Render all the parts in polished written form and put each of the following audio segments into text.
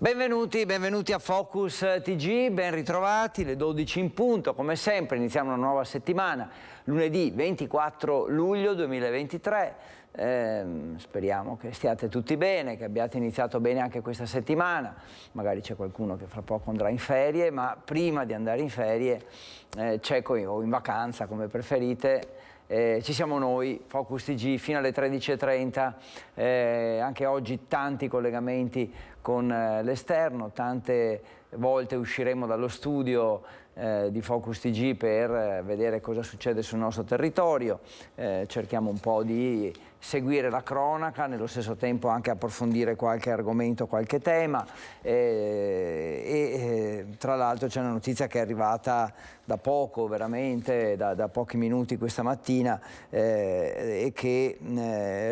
Benvenuti a Focus TG, ben ritrovati, le 12 in punto, come sempre iniziamo una nuova settimana, lunedì 24 luglio 2023, speriamo che stiate tutti bene, che abbiate iniziato bene anche questa settimana, magari c'è qualcuno che fra poco andrà in ferie, ma prima di andare in ferie, o in vacanza come preferite, ci siamo noi, Focus TG, fino alle 13:30, anche oggi tanti collegamenti con l'esterno, tante volte usciremo dallo studio di Focus TG per vedere cosa succede sul nostro territorio, cerchiamo un po' di seguire la cronaca, nello stesso tempo anche approfondire qualche argomento, qualche tema tra l'altro c'è una notizia che è arrivata da poco, veramente da pochi minuti questa mattina e che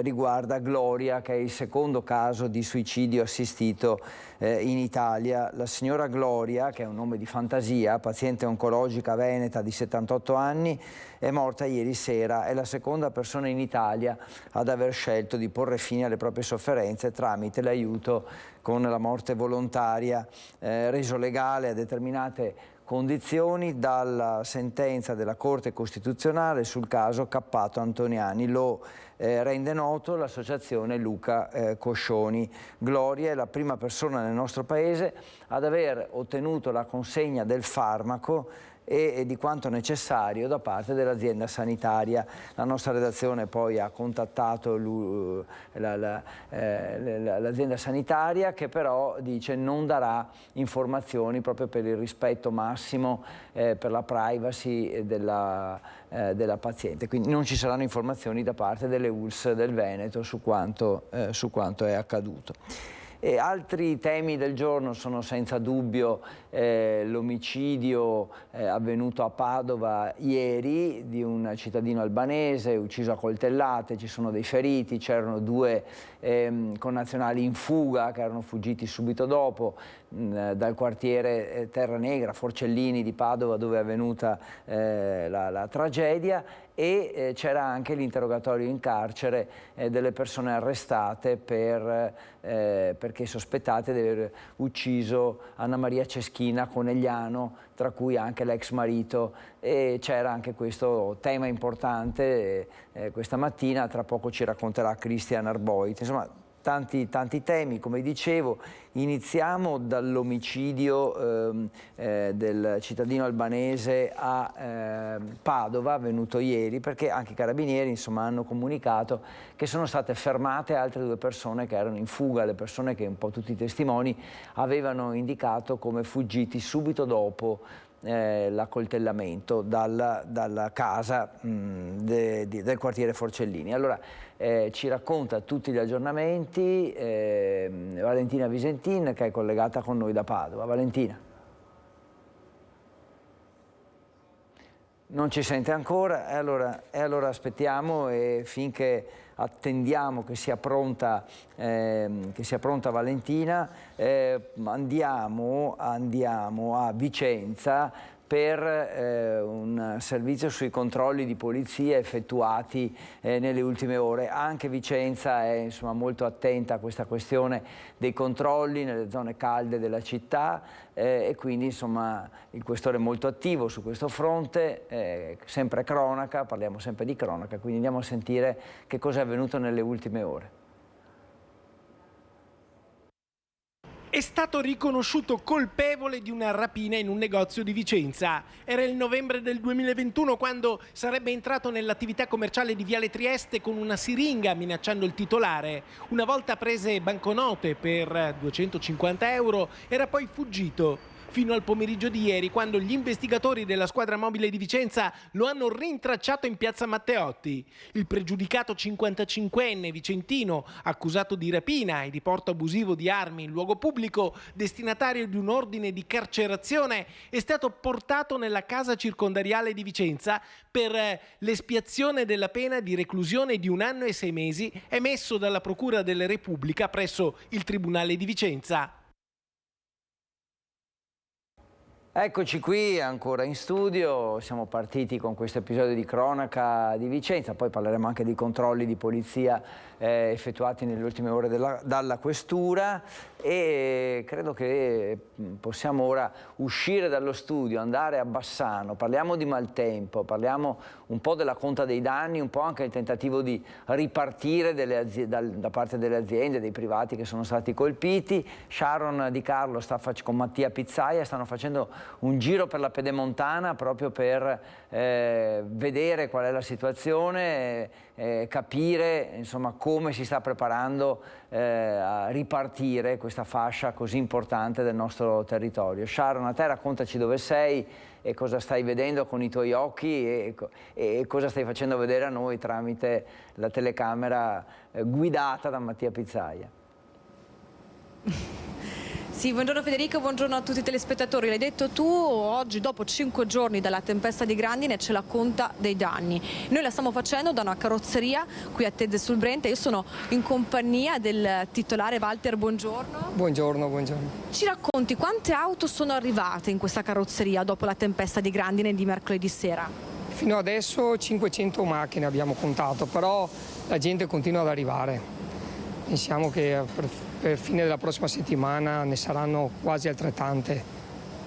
riguarda Gloria, che è il secondo caso di suicidio assistito in Italia. La signora Gloria, che è un nome di fantasia, paziente oncologica veneta di 78 anni, è morta ieri sera, è la seconda persona in Italia ad aver scelto di porre fine alle proprie sofferenze tramite l'aiuto con la morte volontaria, reso legale a determinate condizioni dalla sentenza della Corte Costituzionale sul caso Cappato Antoniani. Lo rende noto l'associazione Luca Coscioni. Gloria è la prima persona nel nostro paese ad aver ottenuto la consegna del farmaco e di quanto necessario da parte dell'azienda sanitaria. La nostra redazione poi ha contattato l'azienda sanitaria, che però dice non darà informazioni proprio per il rispetto massimo per la privacy della paziente, quindi non ci saranno informazioni da parte delle ULSS del Veneto su quanto è accaduto. E altri temi del giorno sono senza dubbio l'omicidio avvenuto a Padova ieri di un cittadino albanese ucciso a coltellate, ci sono dei feriti, c'erano due connazionali in fuga che erano fuggiti subito dopo dal quartiere Terra Negra, Forcellini di Padova, dove è avvenuta la tragedia, e c'era anche l'interrogatorio in carcere delle persone arrestate perché sospettate di aver ucciso Anna Maria Ceschina Conegliano, tra cui anche l'ex marito, e c'era anche questo tema importante questa mattina, tra poco ci racconterà Christian Arboit. Insomma, tanti temi, come dicevo. Iniziamo dall'omicidio del cittadino albanese a Padova, avvenuto ieri, perché anche i carabinieri insomma hanno comunicato che sono state fermate altre due persone che erano in fuga, le persone che un po' tutti i testimoni avevano indicato come fuggiti subito dopo l'accoltellamento dalla casa del quartiere Forcellini. Allora ci racconta tutti gli aggiornamenti Valentina Visentin, che è collegata con noi da Padova. Valentina. Non ci sente ancora, e allora aspettiamo e finché attendiamo che sia pronta Valentina, andiamo a Vicenza per un servizio sui controlli di polizia effettuati nelle ultime ore. Anche Vicenza è insomma molto attenta a questa questione dei controlli nelle zone calde della città e quindi insomma il questore è molto attivo su questo fronte, sempre cronaca, parliamo sempre di cronaca, quindi andiamo a sentire che cosa è avvenuto nelle ultime ore. È stato riconosciuto colpevole di una rapina in un negozio di Vicenza. Era il novembre del 2021 quando sarebbe entrato nell'attività commerciale di Viale Trieste con una siringa minacciando il titolare. Una volta prese banconote per 250 euro era poi fuggito. Fino al pomeriggio di ieri, quando gli investigatori della squadra mobile di Vicenza lo hanno rintracciato in piazza Matteotti. Il pregiudicato 55enne vicentino, accusato di rapina e di porto abusivo di armi in luogo pubblico, destinatario di un ordine di carcerazione, è stato portato nella casa circondariale di Vicenza per l'espiazione della pena di reclusione di 1 anno e 6 mesi emesso dalla Procura della Repubblica presso il Tribunale di Vicenza. Eccoci qui ancora in studio, siamo partiti con questo episodio di cronaca di Vicenza, poi parleremo anche di controlli di polizia effettuati nelle ultime ore dalla questura e credo che possiamo ora uscire dallo studio, andare a Bassano, parliamo di maltempo, parliamo un po' della conta dei danni, un po' anche del tentativo di ripartire da parte delle aziende, dei privati che sono stati colpiti. Sharon Di Carlo con Mattia Pizzaia stanno facendo un giro per la Pedemontana proprio per vedere qual è la situazione, capire insomma come si sta preparando a ripartire questa fascia così importante del nostro territorio. Sharon, a te raccontaci dove sei e cosa stai vedendo con i tuoi occhi e cosa stai facendo vedere a noi tramite la telecamera guidata da Mattia Pizzaia. Sì, buongiorno Federico, buongiorno a tutti i telespettatori. L'hai detto tu, oggi dopo 5 giorni dalla tempesta di Grandine c'è la conta dei danni. Noi la stiamo facendo da una carrozzeria qui a Tezze sul Brenta. Io sono in compagnia del titolare Walter, buongiorno. Buongiorno, buongiorno. Ci racconti quante auto sono arrivate in questa carrozzeria dopo la tempesta di Grandine di mercoledì sera? Fino adesso 500 macchine abbiamo contato, però la gente continua ad arrivare. Pensiamo che per fine della prossima settimana ne saranno quasi altrettante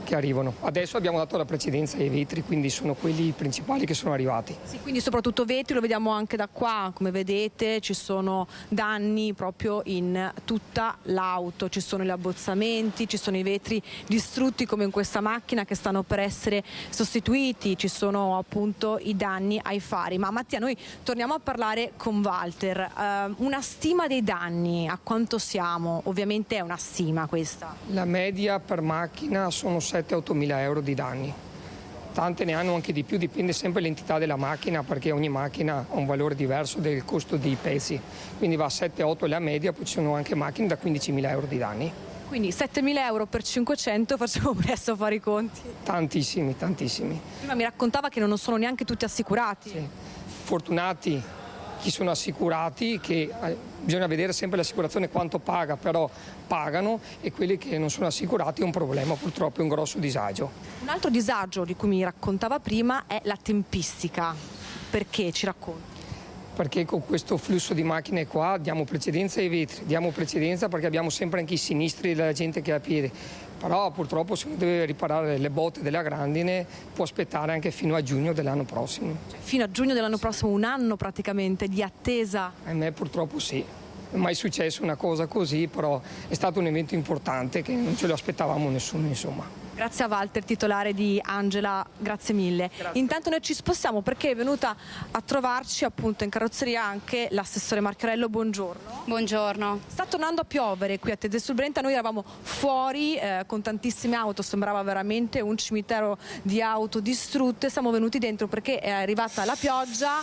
che arrivano. Adesso abbiamo dato la precedenza ai vetri, quindi sono quelli principali che sono arrivati. Sì, quindi soprattutto vetri, lo vediamo anche da qua, come vedete ci sono danni proprio in tutta l'auto, ci sono gli abbozzamenti, ci sono i vetri distrutti come in questa macchina che stanno per essere sostituiti, ci sono appunto i danni ai fari. Ma Mattia, noi torniamo a parlare con Walter, una stima dei danni, a quanto siamo? Ovviamente è una stima questa. La media per macchina sono 7-8 mila euro di danni. Tante ne hanno anche di più, dipende sempre dall'entità della macchina perché ogni macchina ha un valore diverso del costo dei pezzi. Quindi va a 7-8 la media, poi ci sono anche macchine da 15.000 euro di danni. Quindi 7.000 euro per 500, facciamo presto a fare i conti. Tantissimi, tantissimi. Prima mi raccontava che non sono neanche tutti assicurati. Sì. Fortunati chi sono assicurati, che bisogna vedere sempre l'assicurazione quanto paga, però pagano, e quelli che non sono assicurati è un problema, purtroppo è un grosso disagio. Un altro disagio di cui mi raccontava prima è la tempistica. Perché? Ci racconti? Perché con questo flusso di macchine qua diamo precedenza ai vetri, diamo precedenza perché abbiamo sempre anche i sinistri della gente che è a piedi, però purtroppo se uno deve riparare le botte della Grandine può aspettare anche fino a giugno dell'anno prossimo. Fino a giugno dell'anno prossimo, un anno praticamente di attesa? A me purtroppo sì. Non è mai successo una cosa così, però è stato un evento importante che non ce lo aspettavamo nessuno, insomma. Grazie a Walter, titolare di Angela, grazie mille. Grazie. Intanto noi ci spostiamo perché è venuta a trovarci appunto in carrozzeria anche l'assessore Marchiorello, buongiorno. Buongiorno. Sta tornando a piovere qui a Tezze sul Brenta, noi eravamo fuori con tantissime auto, sembrava veramente un cimitero di auto distrutte, siamo venuti dentro perché è arrivata la pioggia,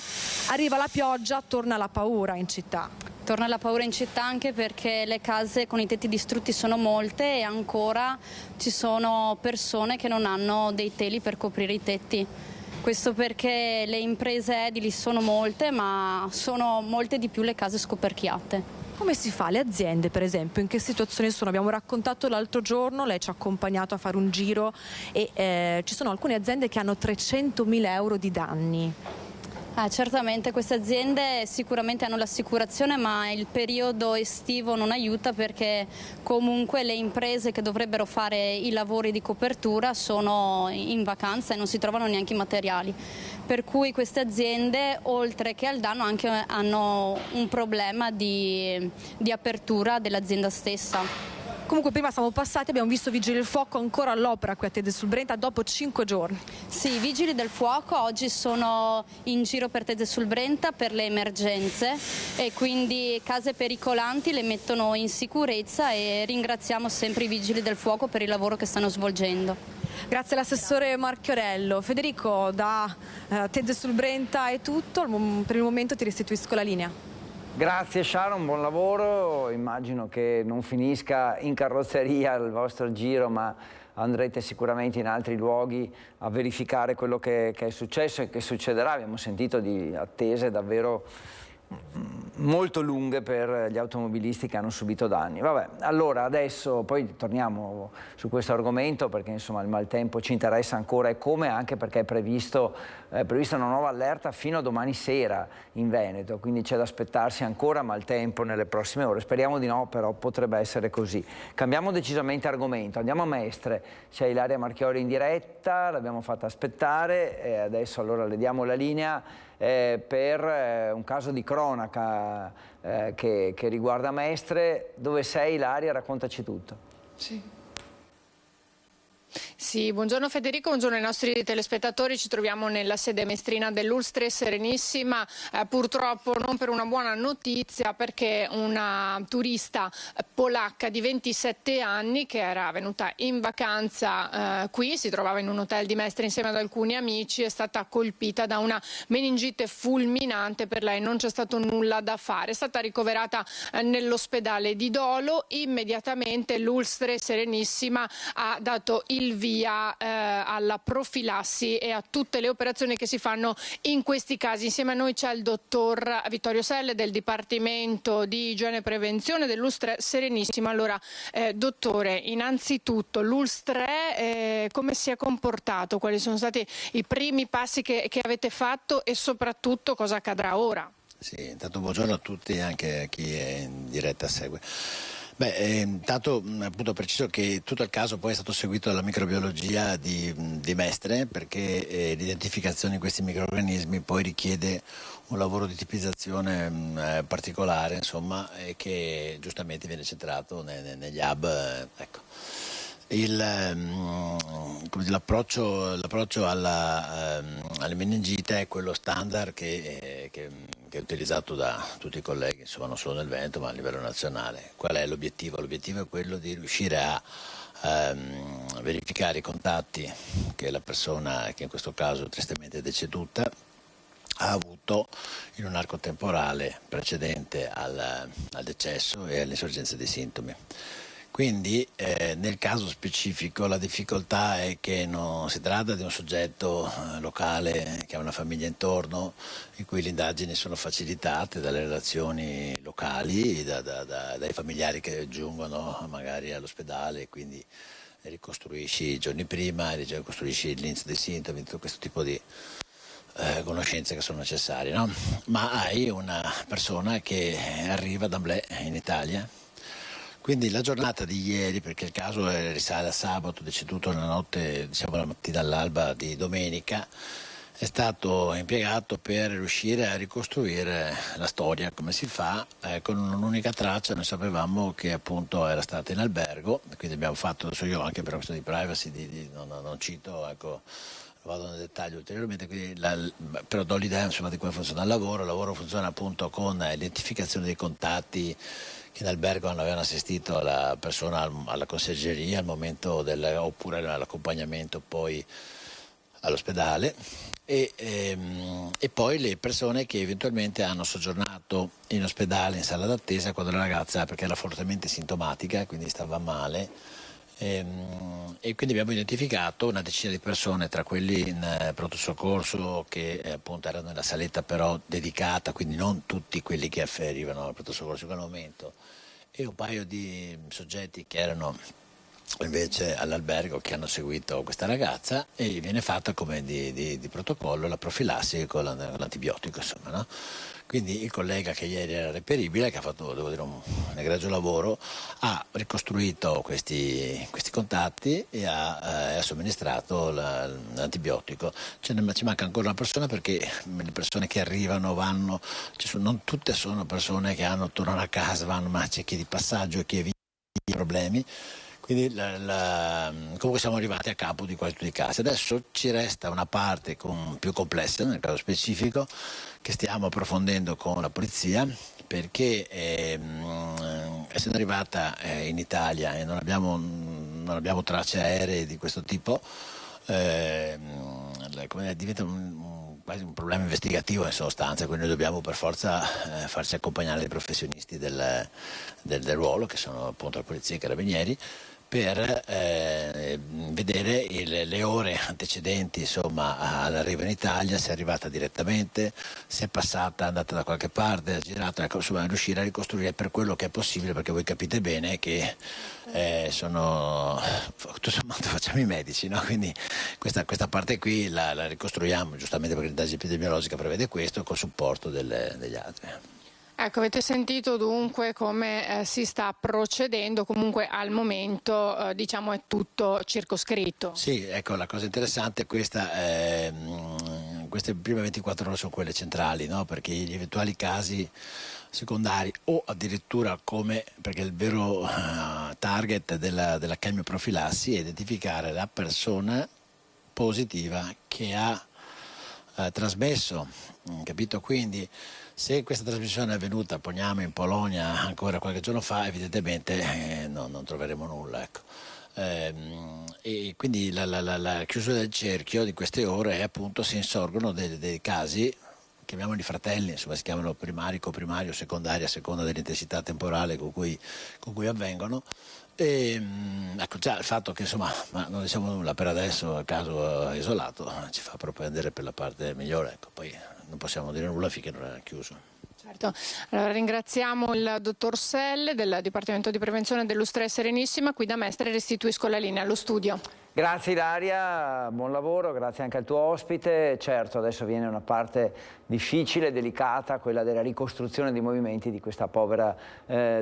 arriva la pioggia, torna la paura in città. Torna la paura in città anche perché le case con i tetti distrutti sono molte e ancora ci sono persone che non hanno dei teli per coprire i tetti. Questo perché le imprese edili sono molte, ma sono molte di più le case scoperchiate. Come si fa? Le aziende per esempio in che situazione sono? Abbiamo raccontato l'altro giorno, lei ci ha accompagnato a fare un giro e ci sono alcune aziende che hanno 300.000 euro di danni. Certamente queste aziende sicuramente hanno l'assicurazione, ma il periodo estivo non aiuta perché comunque le imprese che dovrebbero fare i lavori di copertura sono in vacanza e non si trovano neanche i materiali. Per cui queste aziende, oltre che al danno, anche hanno un problema di apertura dell'azienda stessa. Comunque prima siamo passati, abbiamo visto Vigili del Fuoco ancora all'opera qui a Tezze sul Brenta dopo 5 giorni. Sì, i Vigili del Fuoco oggi sono in giro per Tezze sul Brenta per le emergenze e quindi case pericolanti le mettono in sicurezza e ringraziamo sempre i Vigili del Fuoco per il lavoro che stanno svolgendo. Grazie all'assessore Marchiorello. Federico, da Tezze sul Brenta è tutto, per il momento ti restituisco la linea. Grazie Sharon, buon lavoro, immagino che non finisca in carrozzeria il vostro giro, ma andrete sicuramente in altri luoghi a verificare quello che è successo e che succederà. Abbiamo sentito di attese davvero molto lunghe per gli automobilisti che hanno subito danni. Vabbè, allora adesso poi torniamo su questo argomento, perché insomma il maltempo ci interessa ancora, e come, anche perché è prevista una nuova allerta fino a domani sera in Veneto, quindi c'è da aspettarsi ancora maltempo nelle prossime ore. Speriamo di no, però potrebbe essere così. Cambiamo decisamente argomento, andiamo a Mestre. C'è Ilaria Marchiori in diretta, l'abbiamo fatta aspettare e adesso allora le diamo la linea per un caso di cronaca che riguarda Mestre. Dove sei, Ilaria? Raccontaci tutto. Sì, buongiorno Federico, buongiorno ai nostri telespettatori. Ci troviamo nella sede mestrina dell'Ulstre Serenissima, purtroppo non per una buona notizia, perché una turista polacca di 27 anni che era venuta in vacanza qui, si trovava in un hotel di Mestre insieme ad alcuni amici, è stata colpita da una meningite fulminante. Per lei non c'è stato nulla da fare, è stata ricoverata nell'ospedale di Dolo. Immediatamente l'Ulstre Serenissima ha dato il via alla profilassi e a tutte le operazioni che si fanno in questi casi. Insieme a noi c'è il dottor Vittorio Selle del Dipartimento di Igiene e Prevenzione dell'Ulstre Serenissima. Allora, dottore, innanzitutto l'Ulstre come si è comportato? Quali sono stati i primi passi che avete fatto e soprattutto cosa accadrà ora? Sì, intanto buongiorno a tutti e anche a chi è in diretta segue. Intanto appunto preciso che tutto il caso poi è stato seguito dalla microbiologia di Mestre, perché l'identificazione di questi microrganismi poi richiede un lavoro di tipizzazione particolare, insomma, che giustamente viene centrato negli hub. Ecco. L'approccio alla meningite è quello standard che è utilizzato da tutti i colleghi, insomma, non solo nel Veneto ma a livello nazionale. Qual è l'obiettivo? L'obiettivo è quello di riuscire a verificare i contatti che la persona, che in questo caso tristemente è deceduta, ha avuto in un arco temporale precedente al decesso e all'insorgenza dei sintomi. Quindi nel caso specifico la difficoltà è che non si tratta di un soggetto locale che ha una famiglia intorno, in cui le indagini sono facilitate dalle relazioni locali, dai familiari che giungono magari all'ospedale, quindi ricostruisci i giorni prima, ricostruisci l'inizio dei sintomi, tutto questo tipo di conoscenze che sono necessarie, no? Ma hai una persona che arriva d'emblée in Italia. Quindi la giornata di ieri, perché il caso risale a sabato, deceduto nella notte, diciamo la mattina all'alba di domenica, è stato impiegato per riuscire a ricostruire la storia, come si fa, con un'unica traccia. Noi sapevamo che appunto era stata in albergo, quindi abbiamo fatto, adesso io anche per una questione di privacy non cito, ecco, vado nel dettaglio ulteriormente, quindi però do l'idea, insomma, di come funziona il lavoro. Il lavoro funziona appunto con l'identificazione dei contatti che in albergo avevano assistito la persona alla conciergeria al momento oppure all'accompagnamento poi all'ospedale e poi le persone che eventualmente hanno soggiornato in ospedale in sala d'attesa quando la ragazza, perché era fortemente sintomatica, quindi stava male, e quindi abbiamo identificato una decina di persone, tra quelli in pronto soccorso che appunto erano nella saletta però dedicata, quindi non tutti quelli che afferivano al pronto soccorso in quel momento, e un paio di soggetti che erano invece all'albergo, che hanno seguito questa ragazza, e viene fatta come di protocollo la profilassi con l'antibiotico, insomma, no? Quindi il collega che ieri era reperibile, che ha fatto, devo dire, un egregio lavoro, ha ricostruito questi contatti e ha somministrato l'antibiotico. Ci manca ancora una persona, perché le persone che arrivano vanno, non tutte sono persone che tornano a casa, vanno, ma c'è chi di passaggio e chi evita i problemi. Quindi comunque siamo arrivati a capo di quasi tutti i casi. Adesso ci resta una parte più complessa, nel caso specifico, che stiamo approfondendo con la polizia, perché essendo arrivata in Italia e non abbiamo tracce aeree di questo tipo, diventa quasi un problema investigativo in sostanza, quindi noi dobbiamo per forza farci accompagnare dai professionisti del ruolo, che sono appunto la polizia e i carabinieri, per vedere le ore antecedenti, insomma, all'arrivo in Italia, se è arrivata direttamente, se è passata, è andata da qualche parte, ha girato, ecco, insomma, riuscire a ricostruire per quello che è possibile, perché voi capite bene che sono, tutto sommato facciamo i medici, no? Quindi questa parte qui la ricostruiamo, giustamente perché l'indagine epidemiologica prevede questo, col supporto degli altri. Ecco, avete sentito dunque come si sta procedendo, comunque al momento diciamo è tutto circoscritto. Sì, ecco, la cosa interessante è questa, queste prime 24 ore sono quelle centrali, no? Perché gli eventuali casi secondari o addirittura perché il vero target della chemioprofilassi è identificare la persona positiva che ha trasmesso, capito? Quindi se questa trasmissione è avvenuta, poniamo, in Polonia ancora qualche giorno fa, evidentemente non troveremo nulla, ecco. E quindi la chiusura del cerchio di queste ore è appunto se insorgono dei casi, chiamiamoli fratelli, insomma si chiamano primari, coprimario, secondari, a seconda dell'intensità temporale con cui avvengono. E, ecco, già il fatto che insomma non diciamo nulla per adesso, a caso isolato, ci fa propendere per la parte migliore, ecco. Poi non possiamo dire nulla finché non è chiuso. Certo, allora ringraziamo il dottor Selle del Dipartimento di Prevenzione dell'Ustrea Serenissima, qui da Mestre restituisco la linea allo studio. Grazie Ilaria, buon lavoro, grazie anche al tuo ospite. Certo, adesso viene una parte difficile, delicata, quella della ricostruzione dei movimenti di questa povera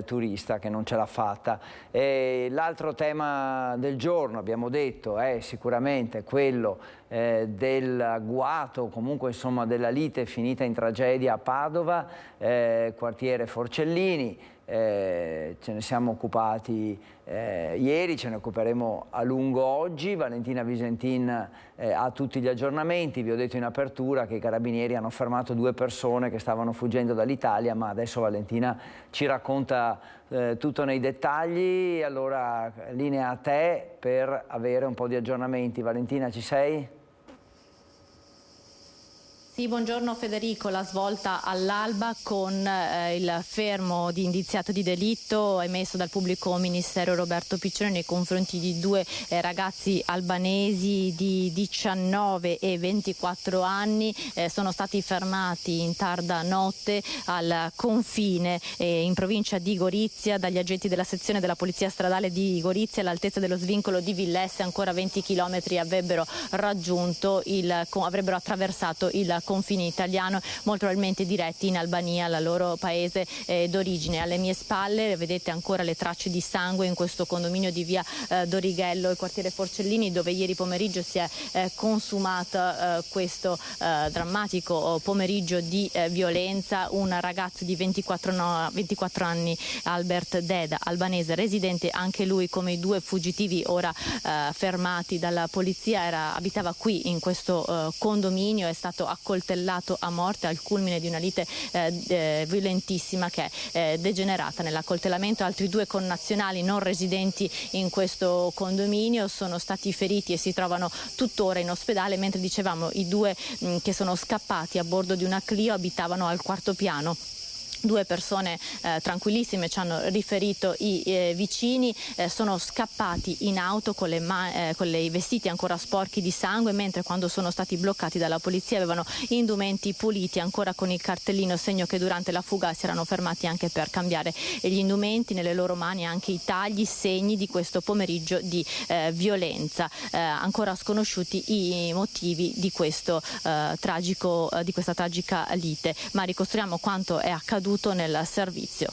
turista che non ce l'ha fatta. L'altro tema del giorno, abbiamo detto, è sicuramente quello del agguato, comunque insomma della lite finita in tragedia a Padova, quartiere Forcellini. Ce ne siamo occupati ieri, ce ne occuperemo a lungo oggi. Valentina Visentin ha tutti gli aggiornamenti. Vi ho detto in apertura che i carabinieri hanno fermato 2 persone che stavano fuggendo dall'Italia, ma adesso Valentina ci racconta tutto nei dettagli. Allora, linea a te per avere un po' di aggiornamenti. Valentina, ci sei? Sì, buongiorno Federico, la svolta all'alba con il fermo di indiziato di delitto emesso dal pubblico ministero Roberto Piccioni nei confronti di 2 ragazzi albanesi di 19 e 24 anni. Sono stati fermati in tarda notte al confine in provincia di Gorizia dagli agenti della sezione della Polizia Stradale di Gorizia all'altezza dello svincolo di Villesse. Ancora 20 chilometri avrebbero attraversato il confine italiano, molto probabilmente diretti in Albania, la loro paese d'origine. Alle mie spalle vedete ancora le tracce di sangue in questo condominio di via Dorighello, il quartiere Forcellini, dove ieri pomeriggio si è consumato questo drammatico pomeriggio di violenza. Un ragazzo di 24 anni, Albert Deda, albanese, residente anche lui come i 2 fuggitivi ora fermati dalla polizia, abitava qui in questo condominio, è stato accoltellato a morte al culmine di una lite violentissima che è degenerata nell'accoltellamento. Altri 2 connazionali non residenti in questo condominio sono stati feriti e si trovano tuttora in ospedale, mentre dicevamo i 2 che sono scappati a bordo di una Clio abitavano al 4º piano. 2 persone tranquillissime, ci hanno riferito i vicini, sono scappati in auto con i vestiti ancora sporchi di sangue, mentre quando sono stati bloccati dalla polizia avevano indumenti puliti, ancora con il cartellino, segno che durante la fuga si erano fermati anche per cambiare gli indumenti. Nelle loro mani anche i tagli, segni di questo pomeriggio di violenza. Ancora sconosciuti i motivi di questa tragica lite, ma ricostruiamo quanto è accaduto nel servizio.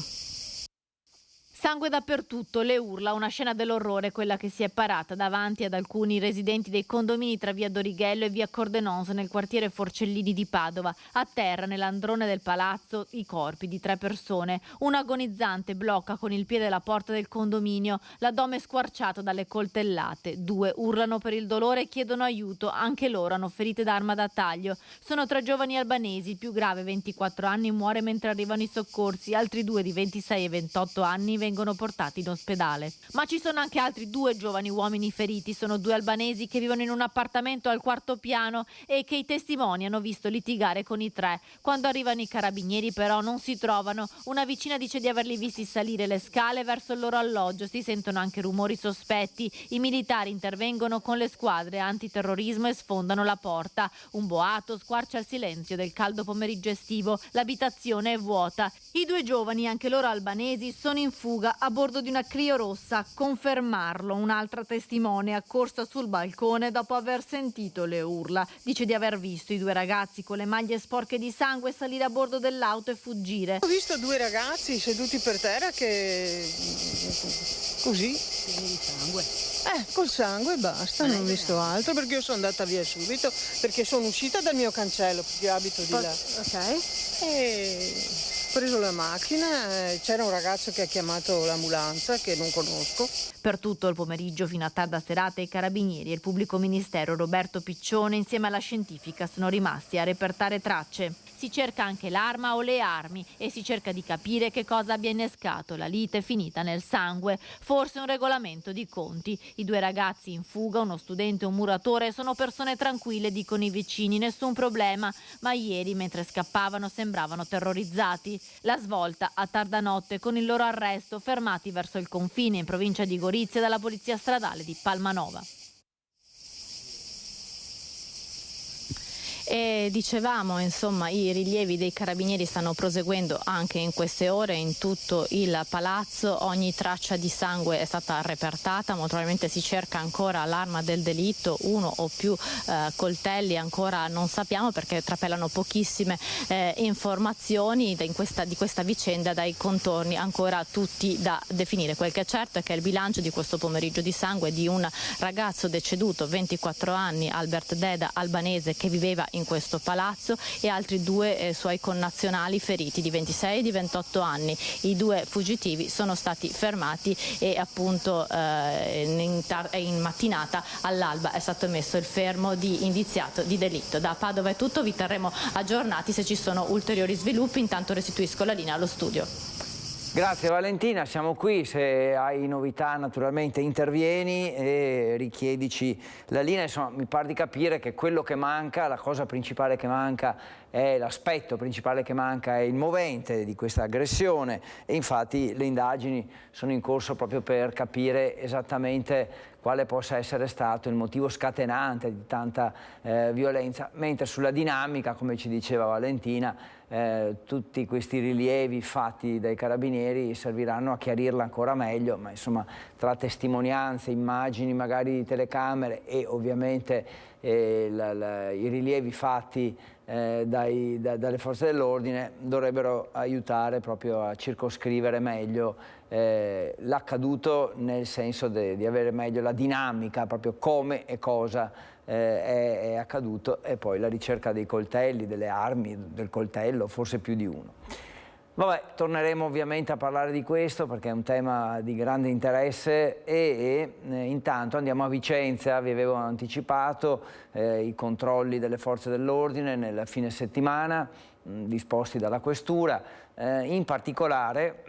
Sangue dappertutto, le urla, una scena dell'orrore, quella che si è parata davanti ad alcuni residenti dei condomini tra via Dorighello e via Cordenons nel quartiere Forcellini di Padova. A terra, nell'androne del palazzo, i corpi di 3 persone. Un agonizzante blocca con il piede la porta del condominio, l'addome squarciato dalle coltellate. 2 urlano per il dolore e chiedono aiuto, anche loro hanno ferite d'arma da taglio. Sono 3 giovani albanesi, il più grave, 24 anni, muore mentre arrivano i soccorsi, altri 2 di 26 e 28 anni vengono vengono portati in ospedale. Ma ci sono anche altri 2 giovani uomini feriti, sono 2 albanesi che vivono in un appartamento al 4º piano e che i testimoni hanno visto litigare con i 3. Quando arrivano i carabinieri però non si trovano. Una vicina dice di averli visti salire le scale verso il loro alloggio, si sentono anche rumori sospetti. I militari intervengono con le squadre antiterrorismo e sfondano la porta. Un boato squarcia il silenzio del caldo pomeriggio estivo, l'abitazione è vuota. I 2 giovani, anche loro albanesi, sono in fuga a bordo di una Clio rossa. Confermarlo un'altra testimone accorsa sul balcone dopo aver sentito le urla. Dice di aver visto i 2 ragazzi con le maglie sporche di sangue salire a bordo dell'auto e fuggire. Ho visto 2 ragazzi seduti per terra che così. Pieni di sangue. Col sangue e basta, non ho visto altro perché io sono andata via subito, perché sono uscita dal mio cancello, perché abito di là. Ok. E ho preso la macchina, c'era un ragazzo che ha chiamato l'ambulanza che non conosco. Per tutto il pomeriggio fino a tarda serata i carabinieri e il pubblico ministero Roberto Piccione insieme alla scientifica sono rimasti a repertare tracce. Si cerca anche l'arma o le armi e si cerca di capire che cosa abbia innescato la lite finita nel sangue. Forse un regolamento di conti. I 2 ragazzi in fuga, uno studente e un muratore, sono persone tranquille, dicono i vicini, nessun problema. Ma ieri, mentre scappavano, sembravano terrorizzati. La svolta a tarda notte con il loro arresto, fermati verso il confine in provincia di Gorizia dalla polizia stradale di Palmanova. E dicevamo, insomma, i rilievi dei carabinieri stanno proseguendo anche in queste ore in tutto il palazzo. Ogni traccia di sangue è stata repertata, molto probabilmente si cerca ancora l'arma del delitto, 1 o più coltelli, ancora non sappiamo perché trapelano pochissime informazioni di questa vicenda, dai contorni ancora tutti da definire. Quel che è certo è che il bilancio di questo pomeriggio di sangue è di un ragazzo deceduto, 24 anni, Albert Deda, albanese, che viveva in questo palazzo, e altri 2 suoi connazionali feriti di 26 e di 28 anni. I 2 fuggitivi sono stati fermati e appunto in mattinata all'alba è stato emesso il fermo di indiziato di delitto. Da Padova è tutto, vi terremo aggiornati se ci sono ulteriori sviluppi. Intanto restituisco la linea allo studio. Grazie Valentina, siamo qui, se hai novità naturalmente intervieni e richiedici la linea. Insomma, mi pare di capire che quello che manca, la cosa principale che manca, è l'aspetto principale che manca, è il movente di questa aggressione, e infatti le indagini sono in corso proprio per capire esattamente quale possa essere stato il motivo scatenante di tanta violenza, mentre sulla dinamica, come ci diceva Valentina, tutti questi rilievi fatti dai carabinieri serviranno a chiarirla ancora meglio, ma insomma tra testimonianze, immagini magari di telecamere e ovviamente i rilievi fatti dalle forze dell'ordine dovrebbero aiutare proprio a circoscrivere meglio l'accaduto, nel senso di avere meglio la dinamica, proprio come e cosa è accaduto, e poi la ricerca dei coltelli, delle armi, del coltello, forse più di uno. Vabbè, torneremo ovviamente a parlare di questo perché è un tema di grande interesse e intanto andiamo a Vicenza. Vi avevo anticipato i controlli delle forze dell'ordine nel fine settimana disposti dalla Questura, in particolare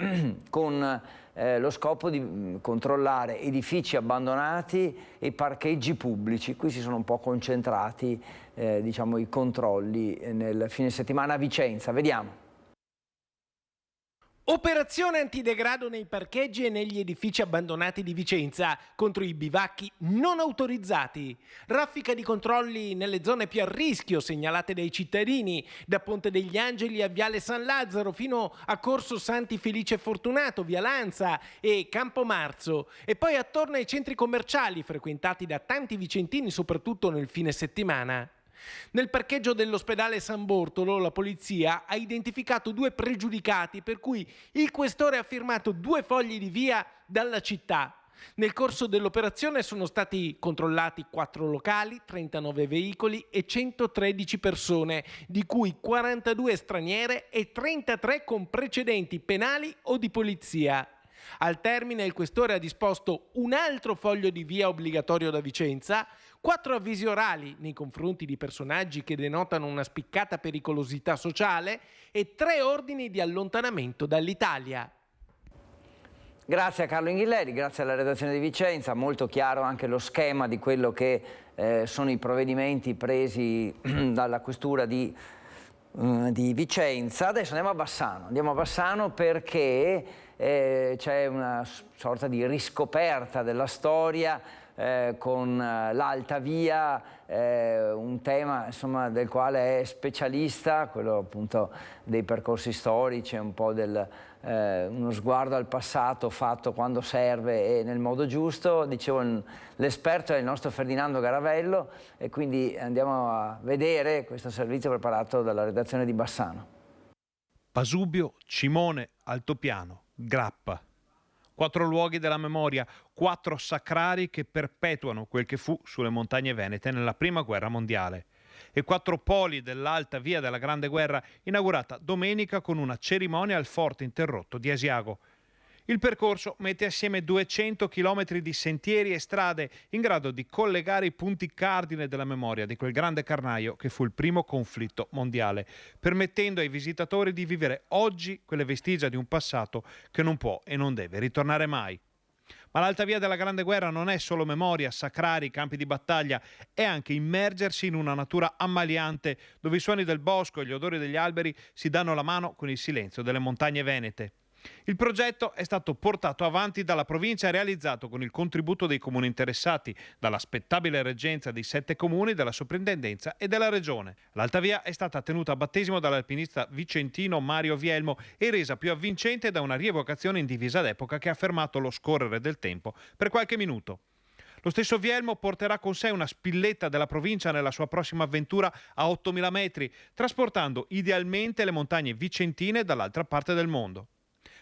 con lo scopo di controllare edifici abbandonati e parcheggi pubblici. Qui si sono un po' concentrati diciamo, i controlli nel fine settimana a Vicenza. Vediamo. Operazione antidegrado nei parcheggi e negli edifici abbandonati di Vicenza contro i bivacchi non autorizzati. Raffica di controlli nelle zone più a rischio segnalate dai cittadini, da Ponte degli Angeli a Viale San Lazzaro fino a Corso Santi Felice e Fortunato, Via Lanza e Campo Marzo, e poi attorno ai centri commerciali frequentati da tanti vicentini soprattutto nel fine settimana. Nel parcheggio dell'ospedale San Bortolo la polizia ha identificato 2 pregiudicati per cui il questore ha firmato 2 fogli di via dalla città. Nel corso dell'operazione sono stati controllati 4 locali, 39 veicoli e 113 persone, di cui 42 straniere e 33 con precedenti penali o di polizia. Al termine il questore ha disposto un altro foglio di via obbligatorio da Vicenza, 4 avvisi orali nei confronti di personaggi che denotano una spiccata pericolosità sociale e 3 ordini di allontanamento dall'Italia. Grazie a Carlo Inghilleri, grazie alla redazione di Vicenza, molto chiaro anche lo schema di quello che sono i provvedimenti presi dalla questura di Vicenza. Adesso andiamo a Bassano perché c'è una sorta di riscoperta della storia con l'Alta Via, un tema insomma, del quale è specialista, quello appunto dei percorsi storici, un po' uno sguardo al passato fatto quando serve e nel modo giusto. Dicevo, l'esperto è il nostro Ferdinando Garavello e quindi andiamo a vedere questo servizio preparato dalla redazione di Bassano. Pasubio, Cimone, Altopiano, Grappa. 4 luoghi della memoria, 4 sacrari che perpetuano quel che fu sulle montagne venete nella Prima Guerra Mondiale. E 4 poli dell'Alta Via della Grande Guerra, inaugurata domenica con una cerimonia al forte interrotto di Asiago. Il percorso mette assieme 200 chilometri di sentieri e strade in grado di collegare i punti cardine della memoria di quel grande carnaio che fu il primo conflitto mondiale, permettendo ai visitatori di vivere oggi quelle vestigia di un passato che non può e non deve ritornare mai. Ma l'Alta Via della Grande Guerra non è solo memoria, sacrari, campi di battaglia, è anche immergersi in una natura ammaliante dove i suoni del bosco e gli odori degli alberi si danno la mano con il silenzio delle montagne venete. Il progetto è stato portato avanti dalla provincia e realizzato con il contributo dei comuni interessati, dalla spettabile reggenza dei 7 comuni, della soprintendenza e della regione. L'Alta Via è stata tenuta a battesimo dall'alpinista vicentino Mario Vielmo e resa più avvincente da una rievocazione in divisa d'epoca che ha fermato lo scorrere del tempo per qualche minuto. Lo stesso Vielmo porterà con sé una spilletta della provincia nella sua prossima avventura a 8.000 metri, trasportando idealmente le montagne vicentine dall'altra parte del mondo.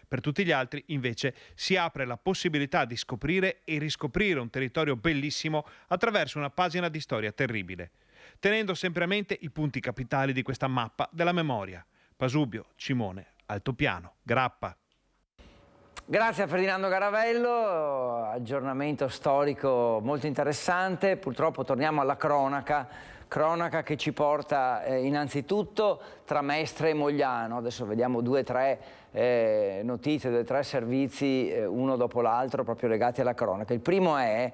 Per tutti gli altri, invece, si apre la possibilità di scoprire e riscoprire un territorio bellissimo attraverso una pagina di storia terribile, tenendo sempre a mente i punti capitali di questa mappa della memoria: Pasubio, Cimone, Altopiano, Grappa. Grazie a Ferdinando Garavello, aggiornamento storico molto interessante. Purtroppo torniamo alla cronaca che ci porta innanzitutto tra Mestre e Mogliano. Adesso vediamo 2 o 3 notizie, 2 o 3 servizi, uno dopo l'altro, proprio legati alla cronaca. Il primo è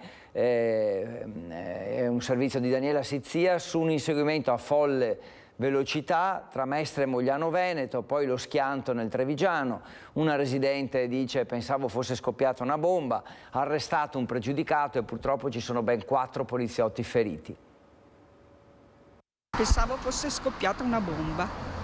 un servizio di Daniela Sizia su un inseguimento a folle velocità tra Mestre e Mogliano Veneto, poi lo schianto nel Trevigiano. Una residente dice: pensavo fosse scoppiata una bomba, arrestato un pregiudicato e purtroppo ci sono ben 4 poliziotti feriti. Pensavo fosse scoppiata una bomba.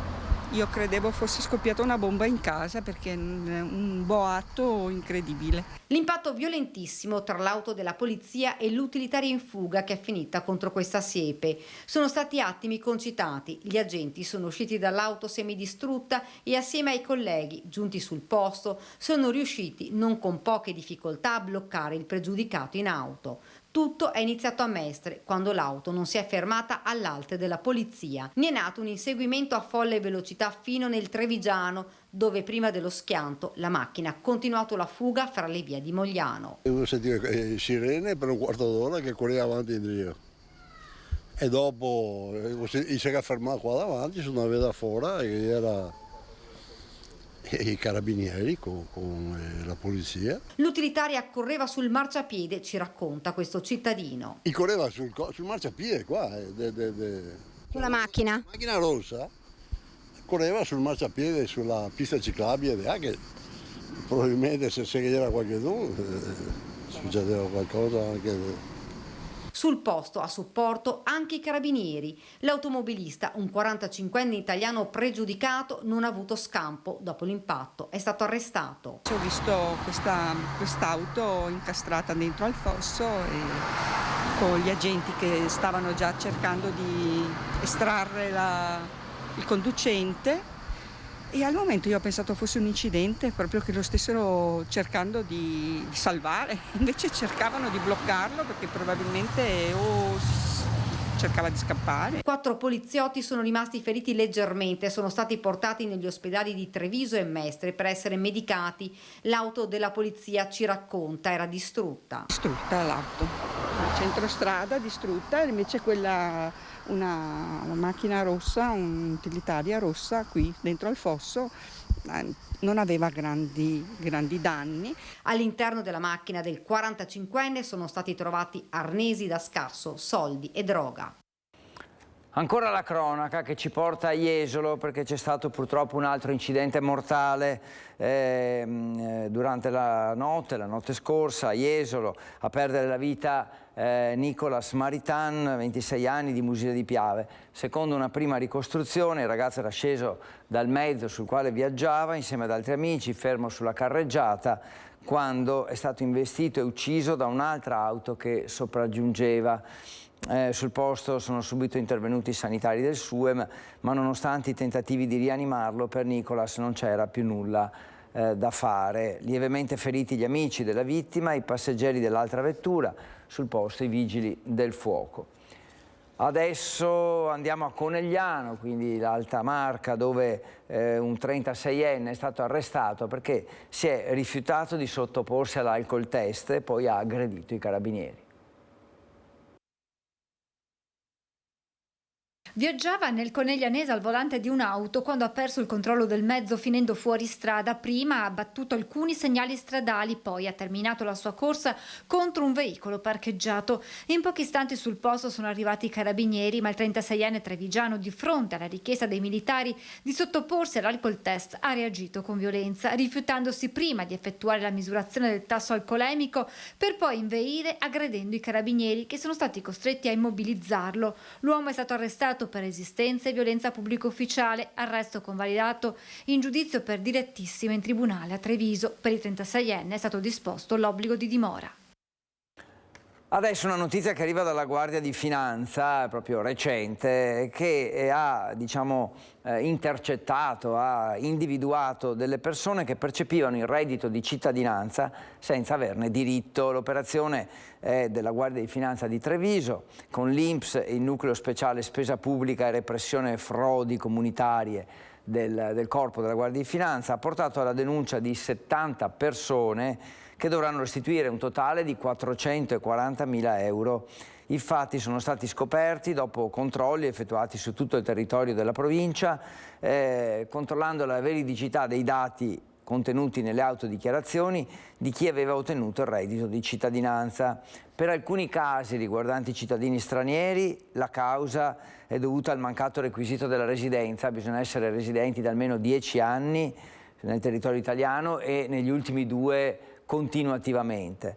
Io credevo fosse scoppiata una bomba in casa perché è un boato incredibile. L'impatto violentissimo tra l'auto della polizia e l'utilitaria in fuga che è finita contro questa siepe. Sono stati attimi concitati. Gli agenti sono usciti dall'auto semidistrutta e assieme ai colleghi giunti sul posto sono riusciti, non con poche difficoltà, a bloccare il pregiudicato in auto. Tutto è iniziato a Mestre, quando l'auto non si è fermata all'alte della polizia. Ne è nato un inseguimento a folle velocità fino nel Trevigiano, dove prima dello schianto la macchina ha continuato la fuga fra le vie di Mogliano. Ho sentito sirene per un quarto d'ora che correva avanti e indietro. E dopo si è fermato qua davanti, sono venuta fuori e era i carabinieri con la polizia. L'utilitaria correva sul marciapiede, ci racconta questo cittadino. E correva sul marciapiede qua. Sulla macchina? La macchina rossa correva sul marciapiede, sulla pista ciclabile, anche probabilmente se c'era qualcuno succedeva qualcosa anche. Sul posto a supporto anche i carabinieri. L'automobilista, un 45enne italiano pregiudicato, non ha avuto scampo dopo l'impatto. È stato arrestato. Ho visto quest'auto incastrata dentro al fosso e con gli agenti che stavano già cercando di estrarre il conducente. E al momento io ho pensato fosse un incidente, proprio che lo stessero cercando di salvare, invece cercavano di bloccarlo perché probabilmente cercava di scappare. 4 poliziotti sono rimasti feriti leggermente, sono stati portati negli ospedali di Treviso e Mestre per essere medicati. L'auto della polizia, ci racconta, era distrutta. Distrutta l'auto, il centrostrada distrutta, e invece una macchina rossa, un'utilitaria rossa qui dentro al fosso, non aveva grandi danni. All'interno della macchina del 45enne sono stati trovati arnesi da scasso, soldi e droga. Ancora la cronaca che ci porta a Jesolo, perché c'è stato purtroppo un altro incidente mortale durante la notte scorsa a Jesolo. A perdere la vita Nicolas Maritain, 26 anni, di Musile di Piave. Secondo una prima ricostruzione, il ragazzo era sceso dal mezzo sul quale viaggiava insieme ad altri amici, fermo sulla carreggiata, quando è stato investito e ucciso da un'altra auto che sopraggiungeva. Sul posto sono subito intervenuti i sanitari del SUEM, ma nonostante i tentativi di rianimarlo, per Nicolas non c'era più nulla da fare. Lievemente feriti gli amici della vittima e i passeggeri dell'altra vettura, sul posto i vigili del fuoco. Adesso andiamo a Conegliano, quindi l'Alta Marca, dove un 36enne è stato arrestato perché si è rifiutato di sottoporsi all'alcol test e poi ha aggredito i carabinieri. Viaggiava nel Coneglianese al volante di un'auto quando ha perso il controllo del mezzo finendo fuori strada. Prima ha abbattuto alcuni segnali stradali, poi ha terminato la sua corsa contro un veicolo parcheggiato. In pochi istanti sul posto sono arrivati i carabinieri, ma il 36enne trevigiano, di fronte alla richiesta dei militari di sottoporsi all'alcol test, ha reagito con violenza, rifiutandosi prima di effettuare la misurazione del tasso alcolemico per poi inveire aggredendo i carabinieri, che sono stati costretti a immobilizzarlo. L'uomo è stato arrestato per resistenza e violenza pubblico ufficiale, arresto convalidato in giudizio per direttissima in tribunale a Treviso. Per il 36enne è stato disposto l'obbligo di dimora. Adesso una notizia che arriva dalla Guardia di Finanza, proprio recente, che ha intercettato, ha individuato delle persone che percepivano il reddito di cittadinanza senza averne diritto. L'operazione è della Guardia di Finanza di Treviso, con l'INPS e il Nucleo Speciale Spesa Pubblica e Repressione Frodi Comunitarie del Corpo della Guardia di Finanza, ha portato alla denuncia di 70 persone che dovranno restituire un totale di 440.000 euro. I fatti sono stati scoperti dopo controlli effettuati su tutto il territorio della provincia, controllando la veridicità dei dati contenuti nelle autodichiarazioni di chi aveva ottenuto il reddito di cittadinanza. Per alcuni casi riguardanti cittadini stranieri, la causa è dovuta al mancato requisito della residenza. Bisogna essere residenti da almeno 10 anni nel territorio italiano e negli ultimi 2 continuativamente.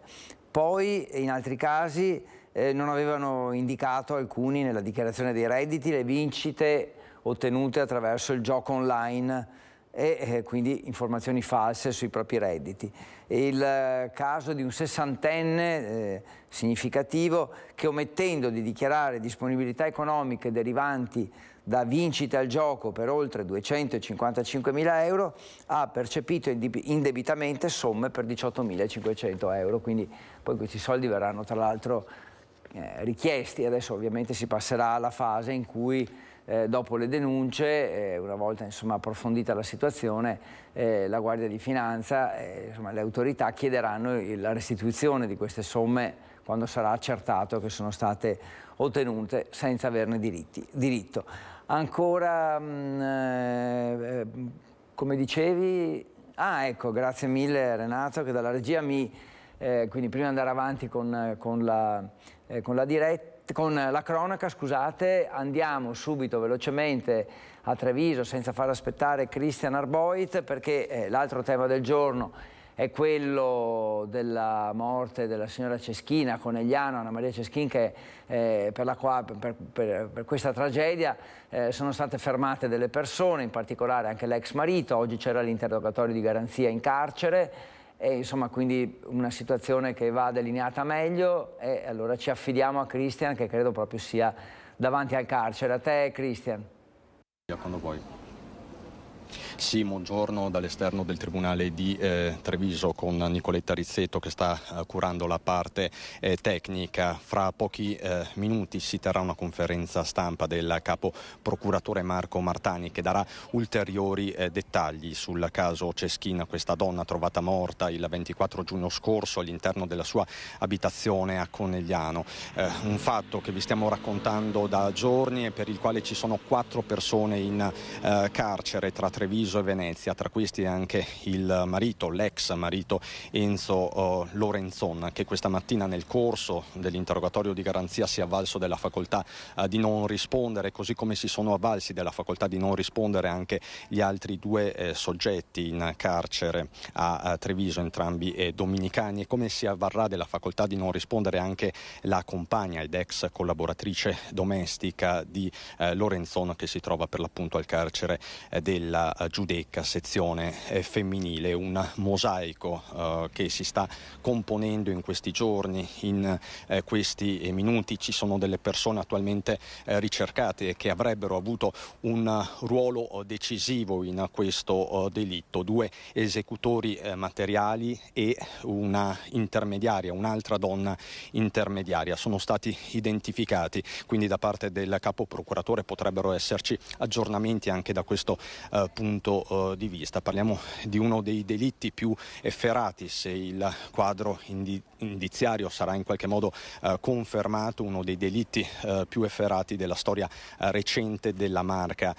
Poi in altri casi non avevano indicato alcuni nella dichiarazione dei redditi le vincite ottenute attraverso il gioco online e quindi informazioni false sui propri redditi. Il caso di un 60enne significativo che, omettendo di dichiarare disponibilità economiche derivanti da vincite al gioco per oltre 255.000 euro, ha percepito indebitamente somme per 18.500 euro. Quindi poi questi soldi verranno tra l'altro richiesti. Adesso ovviamente si passerà alla fase in cui dopo le denunce, una volta approfondita la situazione, la Guardia di Finanza, le autorità chiederanno la restituzione di queste somme quando sarà accertato che sono state ottenute senza averne diritto. Ancora, come dicevi, ecco, grazie mille Renato che dalla regia quindi prima di andare avanti con la diretta, con la cronaca, scusate, andiamo subito velocemente a Treviso senza far aspettare Christian Arboit, perché l'altro tema del giorno è quello della morte della signora Ceschina, Conegliano, Anna Maria Ceschin, che per questa tragedia sono state fermate delle persone, in particolare anche l'ex marito. Oggi c'era l'interrogatorio di garanzia in carcere. E quindi una situazione che va delineata meglio, e allora ci affidiamo a Christian, che credo proprio sia davanti al carcere. A te, Christian. Quando vuoi. Sì, buongiorno dall'esterno del Tribunale di Treviso con Nicoletta Rizzetto che sta curando la parte tecnica. Fra pochi minuti si terrà una conferenza stampa del capo procuratore Marco Martani che darà ulteriori dettagli sul caso Ceschin, questa donna trovata morta il 24 giugno scorso all'interno della sua abitazione a Conegliano. Un fatto che vi stiamo raccontando da giorni e per il quale ci sono 4 persone in carcere tra Treviso Treviso e Venezia, tra questi anche il marito, l'ex marito Enzo Lorenzon, che questa mattina nel corso dell'interrogatorio di garanzia si è avvalso della facoltà di non rispondere, così come si sono avvalsi della facoltà di non rispondere anche gli altri due soggetti in carcere a Treviso, entrambi dominicani, e come si avvarrà della facoltà di non rispondere anche la compagna ed ex collaboratrice domestica di Lorenzon, che si trova per l'appunto al carcere della Giudecca, sezione femminile. Un mosaico che si sta componendo in questi giorni, in questi minuti. Ci sono delle persone attualmente ricercate che avrebbero avuto un ruolo decisivo in questo delitto: 2 esecutori materiali e una intermediaria, un'altra donna intermediaria. Sono stati identificati, quindi da parte del capo procuratore potrebbero esserci aggiornamenti anche da questo punto di vista. Parliamo di uno dei delitti più efferati, se il quadro indiziario sarà in qualche modo confermato, uno dei delitti più efferati della storia recente della Marca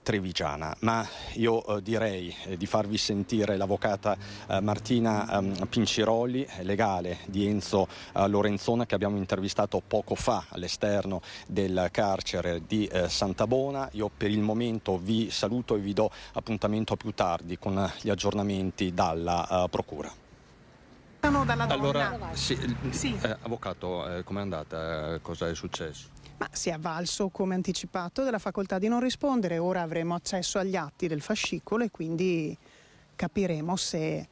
trevigiana. Ma io direi di farvi sentire l'avvocata Martina Pinciroli, legale di Enzo Lorenzon, che abbiamo intervistato poco fa all'esterno del carcere di Santabona. Io per il momento vi saluto e vi do appuntamento più tardi con gli aggiornamenti dalla Procura. Allora, sì. Avvocato, com'è andata? Cosa è successo? Ma si è avvalso, come anticipato, della facoltà di non rispondere. Ora avremo accesso agli atti del fascicolo e quindi capiremo se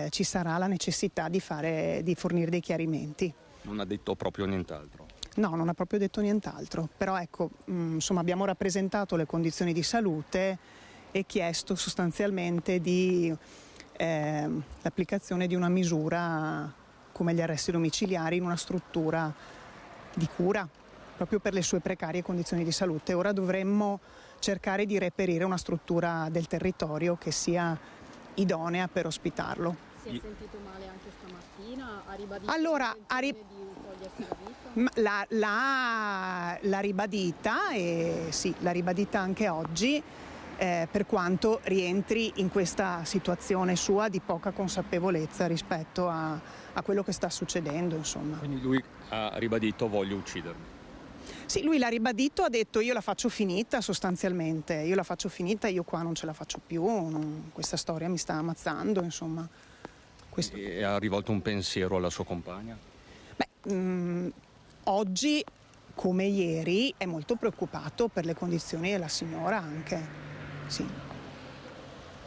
ci sarà la necessità di fornire dei chiarimenti. Non ha detto proprio nient'altro? No, non ha proprio detto nient'altro, però ecco, insomma, abbiamo rappresentato le condizioni di salute e chiesto sostanzialmente di l'applicazione di una misura come gli arresti domiciliari in una struttura di cura, proprio per le sue precarie condizioni di salute. Ora dovremmo cercare di reperire una struttura del territorio che sia idonea per ospitarlo. Si è sentito male anche stamattina? Ha ribadito allora, l'ha ribadita, e sì, l'ha ribadita anche oggi, per quanto rientri in questa situazione sua di poca consapevolezza rispetto a quello che sta succedendo, insomma. Quindi lui ha ribadito: voglio uccidermi. Sì, lui l'ha ribadito, ha detto: io la faccio finita, sostanzialmente, io la faccio finita, io qua non ce la faccio più, questa storia mi sta ammazzando, insomma. E ha rivolto un pensiero alla sua compagna? Beh, oggi, come ieri, è molto preoccupato per le condizioni della signora anche, sì.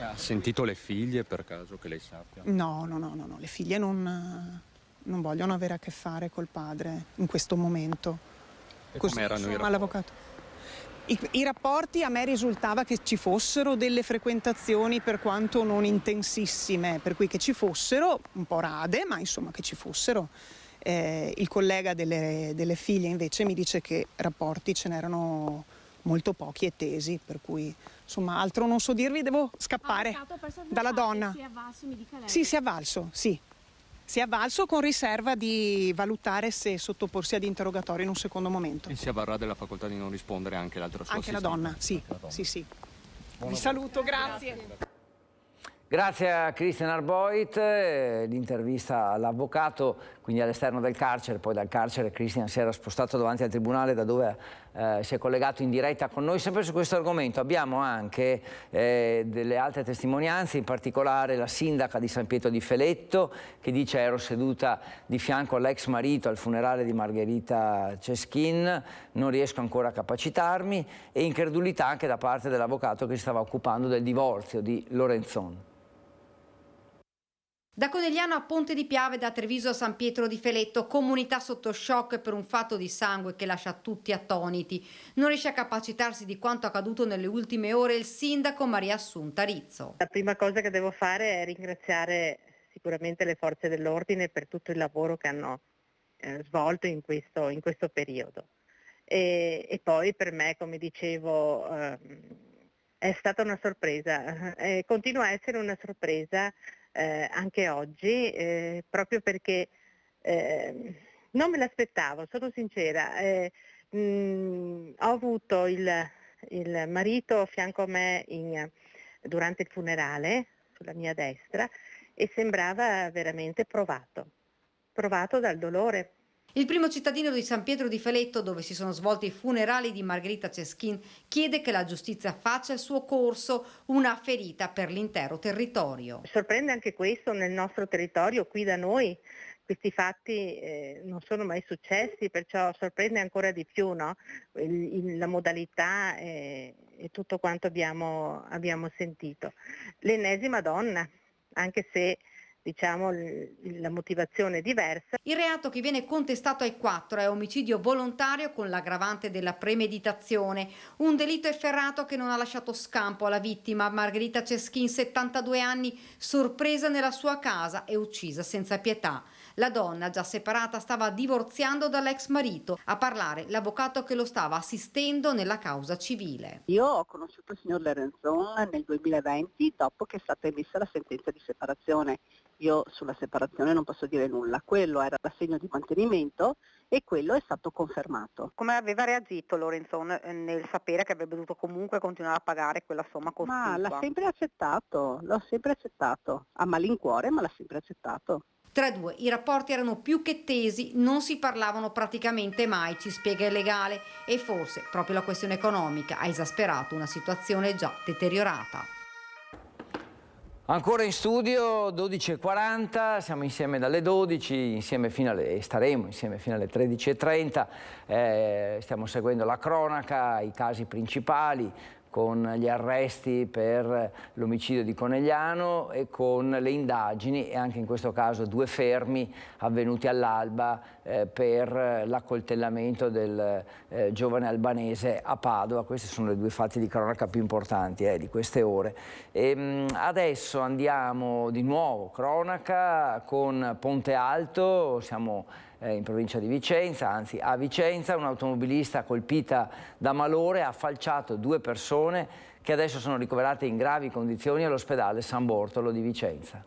Ha sentito le figlie, per caso, che lei sappia? No, le figlie non vogliono avere a che fare col padre in questo momento. E come erano i rapporti? L'avvocato. I rapporti, a me risultava che ci fossero delle frequentazioni, per quanto non intensissime, per cui che ci fossero, un po' rade, ma insomma che ci fossero. Il collega delle figlie invece mi dice che rapporti ce n'erano molto pochi e tesi, per cui insomma altro non so dirvi, devo scappare dalla donna. Si è avvalso, mi dica lei. Sì, si è avvalso, sì. Si è avvalso con riserva di valutare se sottoporsi ad interrogatorio in un secondo momento. E si avvarrà della facoltà di non rispondere anche l'altra sua assistente? Anche la donna, sì. Sì. Vi saluto, grazie. Grazie a Christian Arboit, l'intervista all'avvocato, quindi all'esterno del carcere. Poi dal carcere Christian si era spostato davanti al tribunale, da dove si è collegato in diretta con noi. Sempre su questo argomento abbiamo anche delle altre testimonianze, in particolare la sindaca di San Pietro di Feletto, che dice: ero seduta di fianco all'ex marito al funerale di Margherita Ceschin, non riesco ancora a capacitarmi, e incredulità anche da parte dell'avvocato che si stava occupando del divorzio di Lorenzon. Da Conegliano a Ponte di Piave, da Treviso a San Pietro di Feletto, comunità sotto shock per un fatto di sangue che lascia tutti attoniti. Non riesce a capacitarsi di quanto accaduto nelle ultime ore il sindaco Maria Assunta Rizzo. La prima cosa che devo fare è ringraziare sicuramente le forze dell'ordine per tutto il lavoro che hanno svolto in questo periodo. E poi per me, come dicevo, è stata una sorpresa, continua a essere una sorpresa anche oggi, proprio perché non me l'aspettavo, sono sincera. Ho avuto il marito a fianco a me durante il funerale sulla mia destra e sembrava veramente provato dal dolore. Il primo cittadino di San Pietro di Feletto, dove si sono svolti i funerali di Margherita Ceschin, chiede che la giustizia faccia il suo corso, una ferita per l'intero territorio. Sorprende anche questo nel nostro territorio, qui da noi. Questi fatti non sono mai successi, perciò sorprende ancora di più, no? La modalità e tutto quanto abbiamo sentito. L'ennesima donna, anche se diciamo la motivazione è diversa. Il reato che viene contestato ai 4 è omicidio volontario con l'aggravante della premeditazione, un delitto efferrato che non ha lasciato scampo alla vittima, Margherita Ceschin, 72 anni, sorpresa nella sua casa e uccisa senza pietà. La donna, già separata, stava divorziando dall'ex marito. A parlare l'avvocato che lo stava assistendo nella causa civile. Io ho conosciuto il signor Lorenzon nel 2020 dopo che è stata emessa la sentenza di separazione. Io sulla separazione non posso dire nulla, quello era l'assegno di mantenimento e quello è stato confermato. Come aveva reagito Lorenzon nel sapere che avrebbe dovuto comunque continuare a pagare quella somma cospicua? Ma l'ho sempre accettato, a malincuore ma l'ha sempre accettato. Tra i due i rapporti erano più che tesi, non si parlavano praticamente mai, ci spiega il legale, e forse proprio la questione economica ha esasperato una situazione già deteriorata. Ancora in studio, 12:40, siamo insieme dalle 12, staremo insieme fino alle 13:30, stiamo seguendo la cronaca, i casi principali, con gli arresti per l'omicidio di Conegliano e con le indagini e anche in questo caso 2 fermi avvenuti all'alba per l'accoltellamento del giovane albanese a Padova. Questi sono i 2 fatti di cronaca più importanti di queste ore. Adesso andiamo di nuovo, cronaca, con Ponte Alto, siamo in provincia di Vicenza, anzi a Vicenza, un'automobilista colpita da malore ha falciato 2 persone che adesso sono ricoverate in gravi condizioni all'ospedale San Bortolo di Vicenza.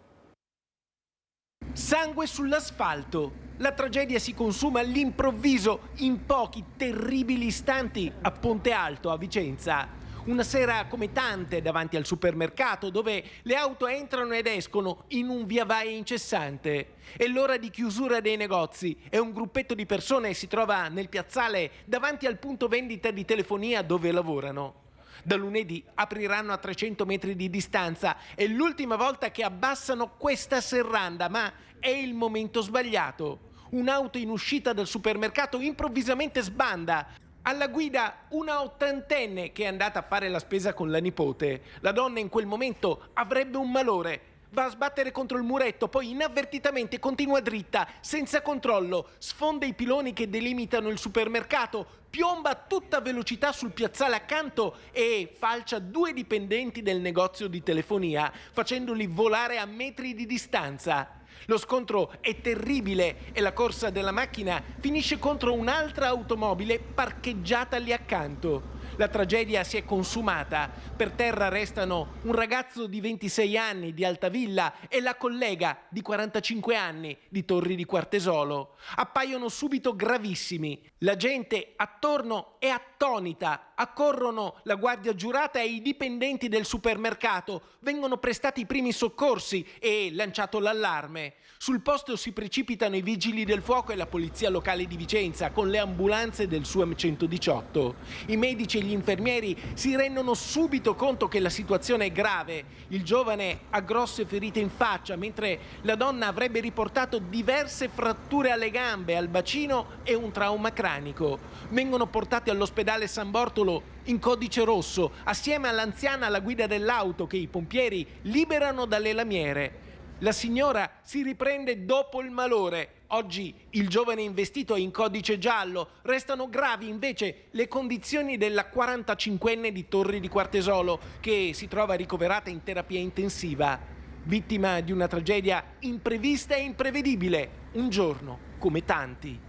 Sangue sull'asfalto. La tragedia si consuma all'improvviso in pochi terribili istanti a Ponte Alto, a Vicenza. Una sera come tante davanti al supermercato dove le auto entrano ed escono in un via vai incessante. È l'ora di chiusura dei negozi e un gruppetto di persone si trova nel piazzale davanti al punto vendita di telefonia dove lavorano. Da lunedì apriranno a 300 metri di distanza. È l'ultima volta che abbassano questa serranda, ma è il momento sbagliato. Un'auto in uscita dal supermercato improvvisamente sbanda. Alla guida una 80enne che è andata a fare la spesa con la nipote. La donna in quel momento avrebbe un malore. Va a sbattere contro il muretto, poi inavvertitamente continua dritta, senza controllo, sfonda i piloni che delimitano il supermercato, piomba a tutta velocità sul piazzale accanto e falcia 2 dipendenti del negozio di telefonia, facendoli volare a metri di distanza. Lo scontro è terribile e la corsa della macchina finisce contro un'altra automobile parcheggiata lì accanto. La tragedia si è consumata. Per terra restano un ragazzo di 26 anni di Altavilla e la collega di 45 anni di Torri di Quartesolo. Appaiono subito gravissimi. La gente attorno è attonita. Accorrono la guardia giurata e i dipendenti del supermercato. Vengono prestati i primi soccorsi e lanciato l'allarme. Sul posto si precipitano i vigili del fuoco e la polizia locale di Vicenza con le ambulanze del SUAM 118. I medici e gli infermieri si rendono subito conto che la situazione è grave. Il giovane ha grosse ferite in faccia, mentre la donna avrebbe riportato diverse fratture alle gambe, al bacino e un trauma cranico. Vengono portati all'ospedale San Bortolo in codice rosso, assieme all'anziana alla guida dell'auto che i pompieri liberano dalle lamiere. La signora si riprende dopo il malore. Oggi il giovane investito è in codice giallo. Restano gravi invece le condizioni della 45enne di Torri di Quartesolo, che si trova ricoverata in terapia intensiva. Vittima di una tragedia imprevista e imprevedibile. Un giorno come tanti.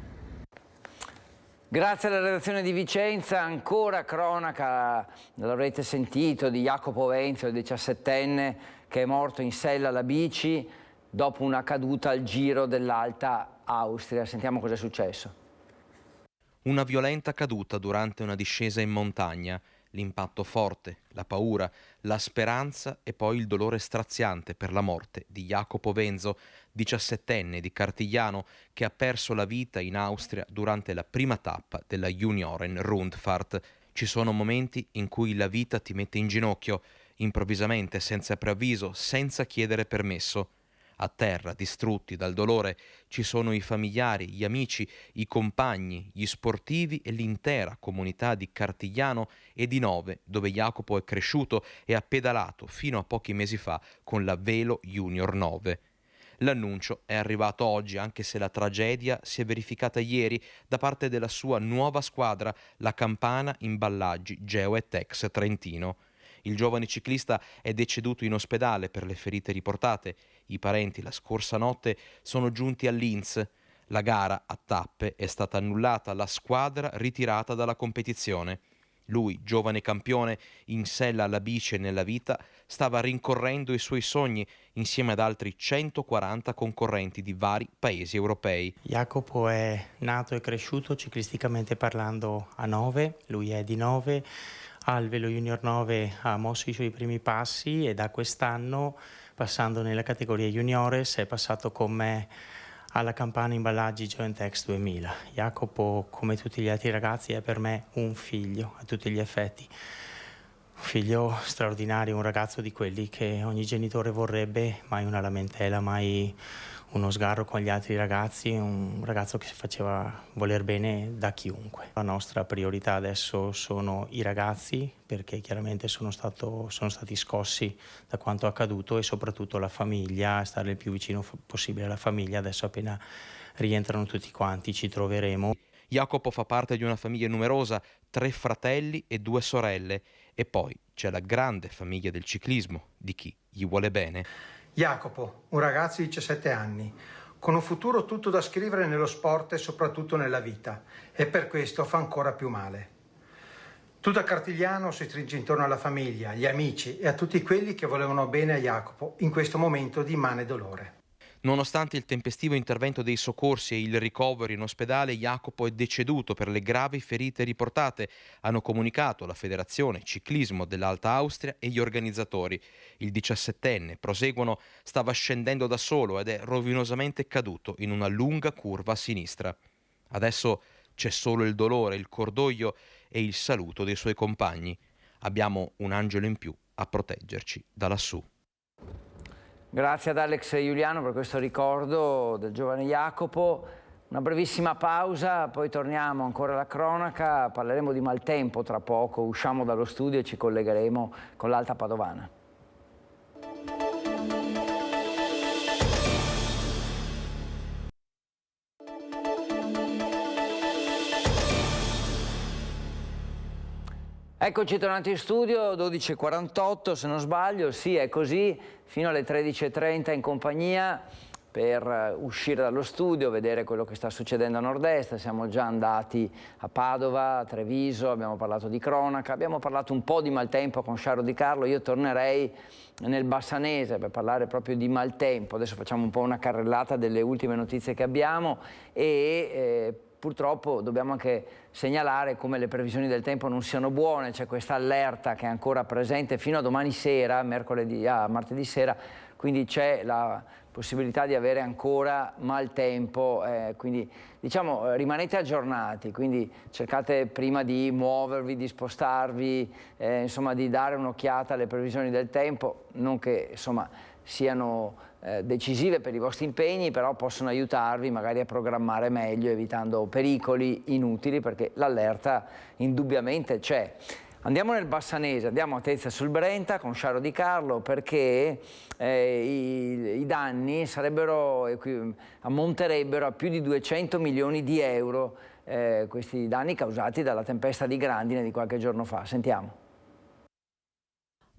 Grazie alla redazione di Vicenza, ancora cronaca, l'avrete sentito, di Jacopo Venzio, il 17enne, che è morto in sella alla bici dopo una caduta al Giro dell'Alta Austria. Sentiamo cosa è successo. Una violenta caduta durante una discesa in montagna. l'impatto forte, la paura, la speranza e poi il dolore straziante per la morte di Jacopo Venzo, 17enne di Cartigliano, che ha perso la vita in Austria durante la prima tappa della Junioren-Rundfahrt. Ci sono momenti in cui la vita ti mette in ginocchio, improvvisamente, senza preavviso, senza chiedere permesso. A terra, distrutti dal dolore, ci sono i familiari, gli amici, i compagni, gli sportivi e l'intera comunità di Cartigliano e di Nove, dove Jacopo è cresciuto e ha pedalato fino a pochi mesi fa con la Velo Junior 9. L'annuncio è arrivato oggi, anche se la tragedia si è verificata ieri da parte della sua nuova squadra, la Campana Imballaggi Geo&Tex Trentino. Il giovane ciclista è deceduto in ospedale per le ferite riportate. I parenti la scorsa notte sono giunti a Linz. La gara a tappe è stata annullata, la squadra ritirata dalla competizione. Lui, giovane campione, in sella alla bici e nella vita, stava rincorrendo i suoi sogni insieme ad altri 140 concorrenti di vari paesi europei. Jacopo è nato e cresciuto ciclisticamente parlando a Nove, lui è di Nove, al Velo Junior 9 ha mosso i suoi primi passi e da quest'anno, passando nella categoria Juniores, è passato con me alla Campana Imballaggi Geo&Tex 2000. Jacopo, come tutti gli altri ragazzi, è per me un figlio a tutti gli effetti. Un figlio straordinario, un ragazzo di quelli che ogni genitore vorrebbe, mai una lamentela, mai uno sgarro con gli altri ragazzi, un ragazzo che si faceva voler bene da chiunque. La nostra priorità adesso sono i ragazzi, perché chiaramente sono stati scossi da quanto accaduto, e soprattutto la famiglia, stare il più vicino possibile alla famiglia. Adesso appena rientrano tutti quanti ci troveremo. Jacopo fa parte di una famiglia numerosa, 3 fratelli e 2 sorelle, e poi c'è la grande famiglia del ciclismo, di chi gli vuole bene. Jacopo, un ragazzo di 17 anni, con un futuro tutto da scrivere nello sport e soprattutto nella vita, e per questo fa ancora più male. Tutto a Cartigliano si stringe intorno alla famiglia, agli amici e a tutti quelli che volevano bene a Jacopo in questo momento di immane dolore. Nonostante il tempestivo intervento dei soccorsi e il ricovero in ospedale, Jacopo è deceduto per le gravi ferite riportate, hanno comunicato la Federazione Ciclismo dell'Alta Austria e gli organizzatori. Il 17enne, proseguono, stava scendendo da solo ed è rovinosamente caduto in una lunga curva a sinistra. Adesso c'è solo il dolore, il cordoglio e il saluto dei suoi compagni. Abbiamo un angelo in più a proteggerci da lassù. Grazie ad Alex e Giuliano per questo ricordo del giovane Jacopo. Una brevissima pausa, poi torniamo ancora alla cronaca, parleremo di maltempo tra poco, usciamo dallo studio e ci collegheremo con l'Alta Padovana. Eccoci tornati in studio, 12:48 se non sbaglio, sì è così, fino alle 13:30 in compagnia per uscire dallo studio, vedere quello che sta succedendo a nord-est. Siamo già andati a Padova, a Treviso, abbiamo parlato di cronaca, abbiamo parlato un po' di maltempo con Sciaro Di Carlo. Io tornerei nel Bassanese per parlare proprio di maltempo. Adesso facciamo un po' una carrellata delle ultime notizie che abbiamo e purtroppo dobbiamo anche segnalare come le previsioni del tempo non siano buone. C'è questa allerta che è ancora presente fino a domani sera, martedì sera, quindi c'è la possibilità di avere ancora maltempo, quindi diciamo rimanete aggiornati, quindi cercate prima di muovervi, di spostarvi, insomma di dare un'occhiata alle previsioni del tempo, non che insomma siano decisive per i vostri impegni, però possono aiutarvi magari a programmare meglio, evitando pericoli inutili, perché l'allerta indubbiamente c'è. Andiamo nel Bassanese, andiamo a Tezza sul Brenta con Sciaro Di Carlo, perché i danni ammonterebbero a più di 200 milioni di euro, questi danni causati dalla tempesta di grandine di qualche giorno fa. Sentiamo.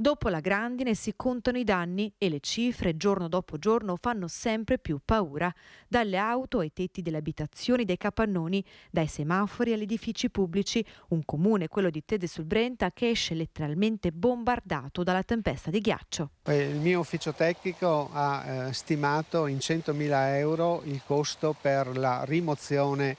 Dopo la grandine si contano i danni e le cifre giorno dopo giorno fanno sempre più paura. Dalle auto ai tetti delle abitazioni, dai capannoni, dai semafori agli edifici pubblici, un comune, quello di Tezze sul Brenta, che esce letteralmente bombardato dalla tempesta di ghiaccio. Il mio ufficio tecnico ha stimato in 100.000 euro il costo per la rimozione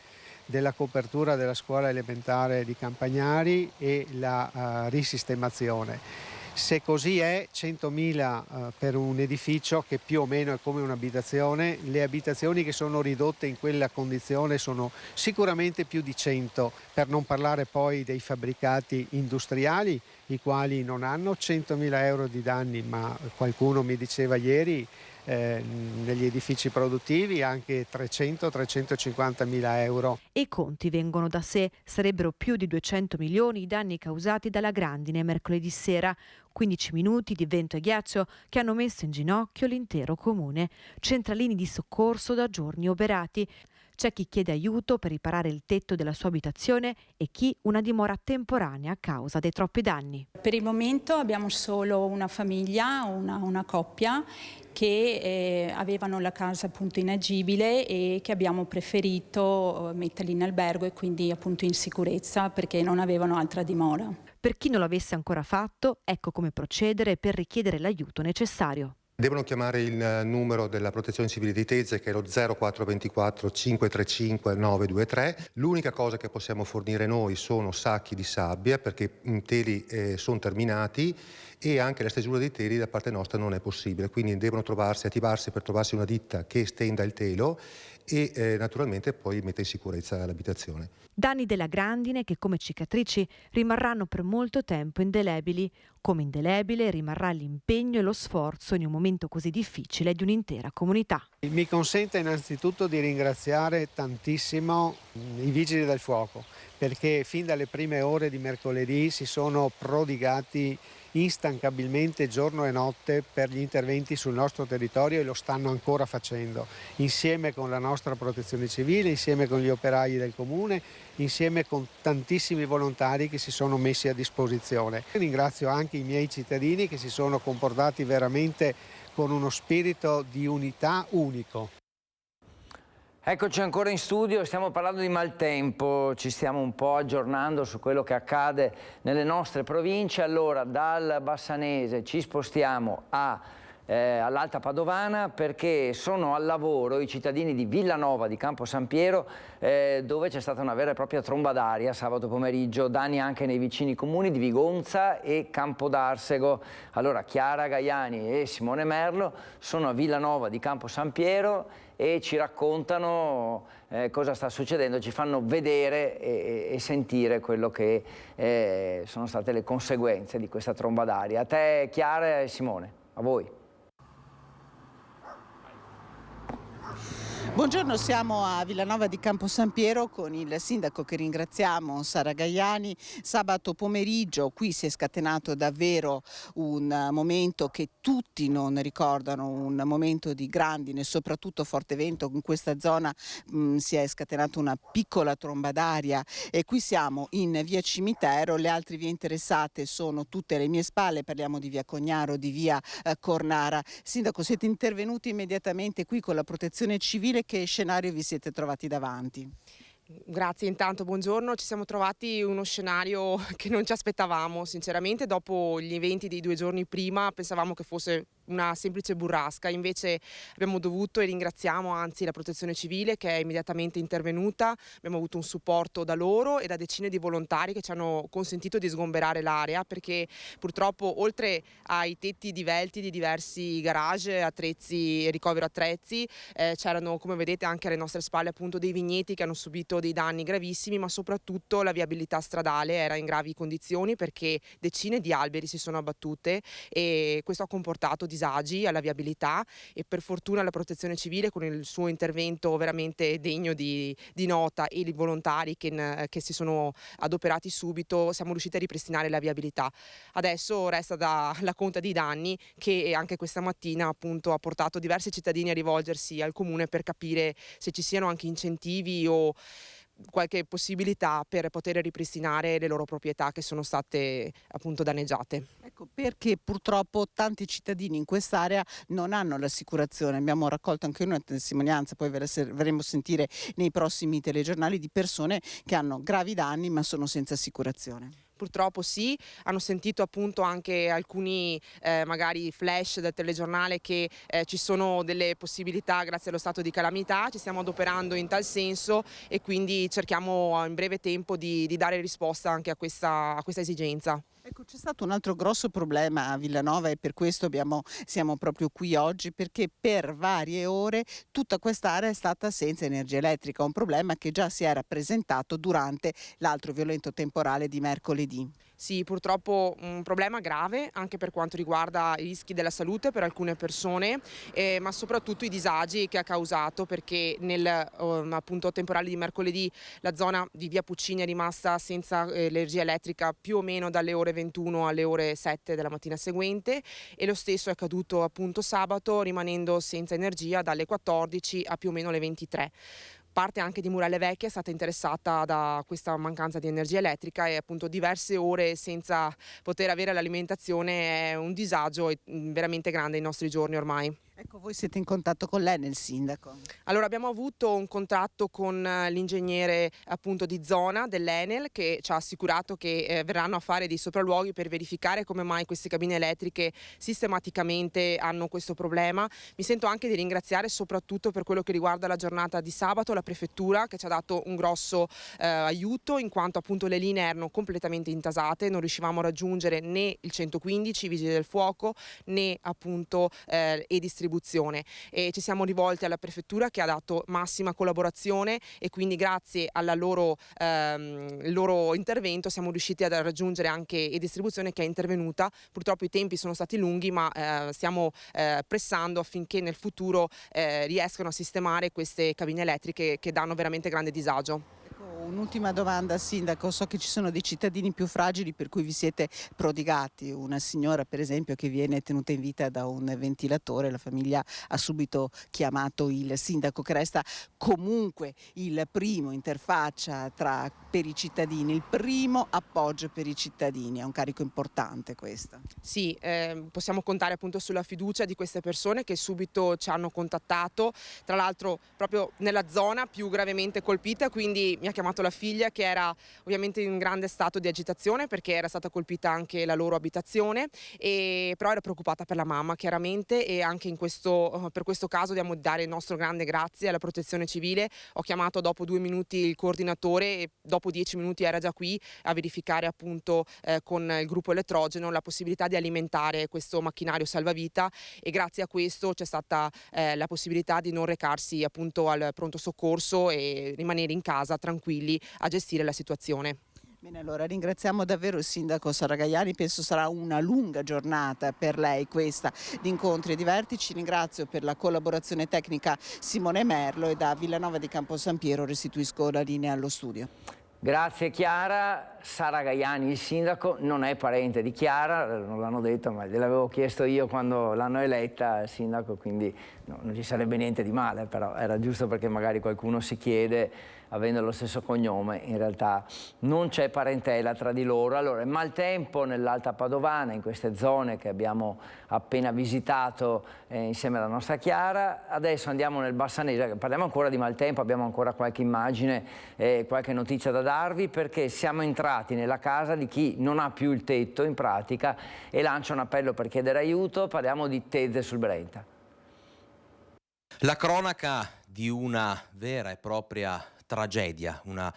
della copertura della scuola elementare di Campagnari e la risistemazione. Se così è, 100.000 per un edificio che più o meno è come un'abitazione. Le abitazioni che sono ridotte in quella condizione sono sicuramente più di 100, per non parlare poi dei fabbricati industriali, i quali non hanno 100.000 euro di danni, ma qualcuno mi diceva ieri negli edifici produttivi anche 300-350.000 euro. E i conti vengono da sé, sarebbero più di 200 milioni i danni causati dalla grandine mercoledì sera, 15 minuti di vento e ghiaccio che hanno messo in ginocchio l'intero comune, centralini di soccorso da giorni oberati. C'è chi chiede aiuto per riparare il tetto della sua abitazione e chi una dimora temporanea a causa dei troppi danni. Per il momento abbiamo solo una famiglia, una coppia che avevano la casa appunto inagibile e che abbiamo preferito metterli in albergo e quindi appunto in sicurezza perché non avevano altra dimora. Per chi non l'avesse ancora fatto, ecco come procedere per richiedere l'aiuto necessario. Devono chiamare il numero della Protezione Civile di Tezze, che è lo 0424 535 923. L'unica cosa che possiamo fornire noi sono sacchi di sabbia, perché i teli sono terminati e anche la stesura dei teli da parte nostra non è possibile. Quindi devono attivarsi per trovarsi una ditta che stenda il telo e naturalmente poi mette in sicurezza l'abitazione. Danni della grandine che come cicatrici rimarranno per molto tempo indelebili. Come indelebile rimarrà l'impegno e lo sforzo in un momento così difficile di un'intera comunità. Mi consente innanzitutto di ringraziare tantissimo i Vigili del Fuoco, perché fin dalle prime ore di mercoledì si sono prodigati instancabilmente giorno e notte per gli interventi sul nostro territorio e lo stanno ancora facendo, insieme con la nostra protezione civile, insieme con gli operai del comune, insieme con tantissimi volontari che si sono messi a disposizione. Ringrazio anche i miei cittadini che si sono comportati veramente con uno spirito di unità unico. Eccoci ancora in studio, stiamo parlando di maltempo, ci stiamo un po' aggiornando su quello che accade nelle nostre province. Allora, dal Bassanese ci spostiamo all'Alta Padovana perché sono al lavoro i cittadini di Villanova di Campo San Piero dove c'è stata una vera e propria tromba d'aria sabato pomeriggio, danni anche nei vicini comuni di Vigonza e Campodarsego. Allora Chiara Gaiani e Simone Merlo sono a Villanova di Campo San Piero e ci raccontano cosa sta succedendo, ci fanno vedere e sentire quello che sono state le conseguenze di questa tromba d'aria. A te Chiara e Simone, a voi. Buongiorno, siamo a Villanova di Campo San Piero con il sindaco che ringraziamo, Sara Gaiani. Sabato pomeriggio qui si è scatenato davvero un momento che tutti non ricordano, un momento di grandine, soprattutto forte vento. In questa zona si è scatenata una piccola tromba d'aria e qui siamo in via Cimitero. Le altre vie interessate sono tutte alle mie spalle, parliamo di via Cognaro, di via Cornara. Sindaco, siete intervenuti immediatamente qui con la protezione civile. Che scenario vi siete trovati davanti? Grazie, intanto buongiorno. Ci siamo trovati uno scenario che non ci aspettavamo, sinceramente. Dopo gli eventi dei 2 giorni prima pensavamo che fosse una semplice burrasca, invece abbiamo dovuto e ringraziamo anzi la protezione civile che è immediatamente intervenuta. Abbiamo avuto un supporto da loro e da decine di volontari che ci hanno consentito di sgomberare l'area, perché purtroppo oltre ai tetti divelti di diversi garage, attrezzi, ricovero attrezzi, c'erano, come vedete, anche alle nostre spalle appunto dei vigneti che hanno subito dei danni gravissimi, ma soprattutto la viabilità stradale era in gravi condizioni perché decine di alberi si sono abbattute e questo ha comportato disagi alla viabilità, e per fortuna la protezione civile con il suo intervento veramente degno di nota e i volontari che si sono adoperati subito siamo riusciti a ripristinare la viabilità. Adesso resta la conta dei danni che anche questa mattina appunto ha portato diversi cittadini a rivolgersi al comune per capire se ci siano anche incentivi o qualche possibilità per poter ripristinare le loro proprietà che sono state appunto danneggiate. Ecco, perché purtroppo tanti cittadini in quest'area non hanno l'assicurazione. Abbiamo raccolto anche una testimonianza, poi verremo a sentire nei prossimi telegiornali, di persone che hanno gravi danni ma sono senza assicurazione. purtroppo sì, hanno sentito appunto anche alcuni magari flash del telegiornale che ci sono delle possibilità grazie allo stato di calamità, ci stiamo adoperando in tal senso e quindi cerchiamo in breve tempo di dare risposta anche a questa esigenza. Ecco, c'è stato un altro grosso problema a Villanova e per questo siamo proprio qui oggi, perché per varie ore tutta quest'area è stata senza energia elettrica, un problema che già si era presentato durante l'altro violento temporale di mercoledì. Sì, purtroppo un problema grave anche per quanto riguarda i rischi della salute per alcune persone, ma soprattutto i disagi che ha causato, perché nel appunto temporale di mercoledì la zona di via Puccini è rimasta senza energia elettrica più o meno dalle ore 21 alle ore 7 della mattina seguente, e lo stesso è accaduto appunto sabato, rimanendo senza energia dalle 14 a più o meno le 23. Parte anche di Murelle Vecchie è stata interessata da questa mancanza di energia elettrica e appunto diverse ore senza poter avere l'alimentazione è un disagio veramente grande ai nostri giorni ormai. Ecco, voi siete in contatto con lei, nel sindaco? Allora, abbiamo avuto un contatto con l'ingegnere appunto di zona dell'Enel, che ci ha assicurato che verranno a fare dei sopralluoghi per verificare come mai queste cabine elettriche sistematicamente hanno questo problema. Mi sento anche di ringraziare soprattutto per quello che riguarda la giornata di sabato la prefettura, che ci ha dato un grosso aiuto, in quanto appunto le linee erano completamente intasate, non riuscivamo a raggiungere né il 115, i vigili del fuoco, né appunto e e ci siamo rivolti alla prefettura, che ha dato massima collaborazione, e quindi grazie al loro intervento siamo riusciti a raggiungere anche e-distribuzione, che è intervenuta. Purtroppo i tempi sono stati lunghi, ma stiamo pressando affinché nel futuro riescano a sistemare queste cabine elettriche che danno veramente grande disagio. Un'ultima domanda, sindaco, so che ci sono dei cittadini più fragili per cui vi siete prodigati, una signora per esempio che viene tenuta in vita da un ventilatore, la famiglia ha subito chiamato il sindaco, che resta comunque il primo interfaccia per i cittadini, il primo appoggio per i cittadini, è un carico importante questo. Sì, possiamo contare appunto sulla fiducia di queste persone che subito ci hanno contattato, tra l'altro proprio nella zona più gravemente colpita, quindi mi ha chiamato la figlia, che era ovviamente in grande stato di agitazione perché era stata colpita anche la loro abitazione, però era preoccupata per la mamma chiaramente, e anche per questo caso dobbiamo dare il nostro grande grazie alla Protezione Civile. Ho chiamato dopo 2 minuti il coordinatore e dopo 10 minuti era già qui a verificare appunto con il gruppo elettrogeno la possibilità di alimentare questo macchinario salvavita, e grazie a questo c'è stata la possibilità di non recarsi appunto al pronto soccorso e rimanere in casa tranquilli a gestire la situazione. Bene, allora ringraziamo davvero il sindaco Saragajani, penso sarà una lunga giornata per lei questa di incontri e di vertici. Ringrazio per la collaborazione tecnica Simone Merlo, e da Villanova di Campo San Piero restituisco la linea allo studio. Grazie Chiara. Saragajani, il sindaco, non è parente di Chiara, non l'hanno detto, ma gliel'avevo chiesto io quando l'hanno eletta il sindaco, quindi non ci sarebbe niente di male, però era giusto, perché magari qualcuno si chiede, avendo lo stesso cognome, in realtà non c'è parentela tra di loro. Allora, il maltempo nell'Alta Padovana, in queste zone che abbiamo appena visitato insieme alla nostra Chiara. Adesso andiamo nel Bassanese, parliamo ancora di maltempo, abbiamo ancora qualche immagine, qualche notizia da darvi, perché siamo entrati nella casa di chi non ha più il tetto in pratica e lancia un appello per chiedere aiuto. Parliamo di Tezze sul Brenta. La cronaca di una vera e propria tragedia, una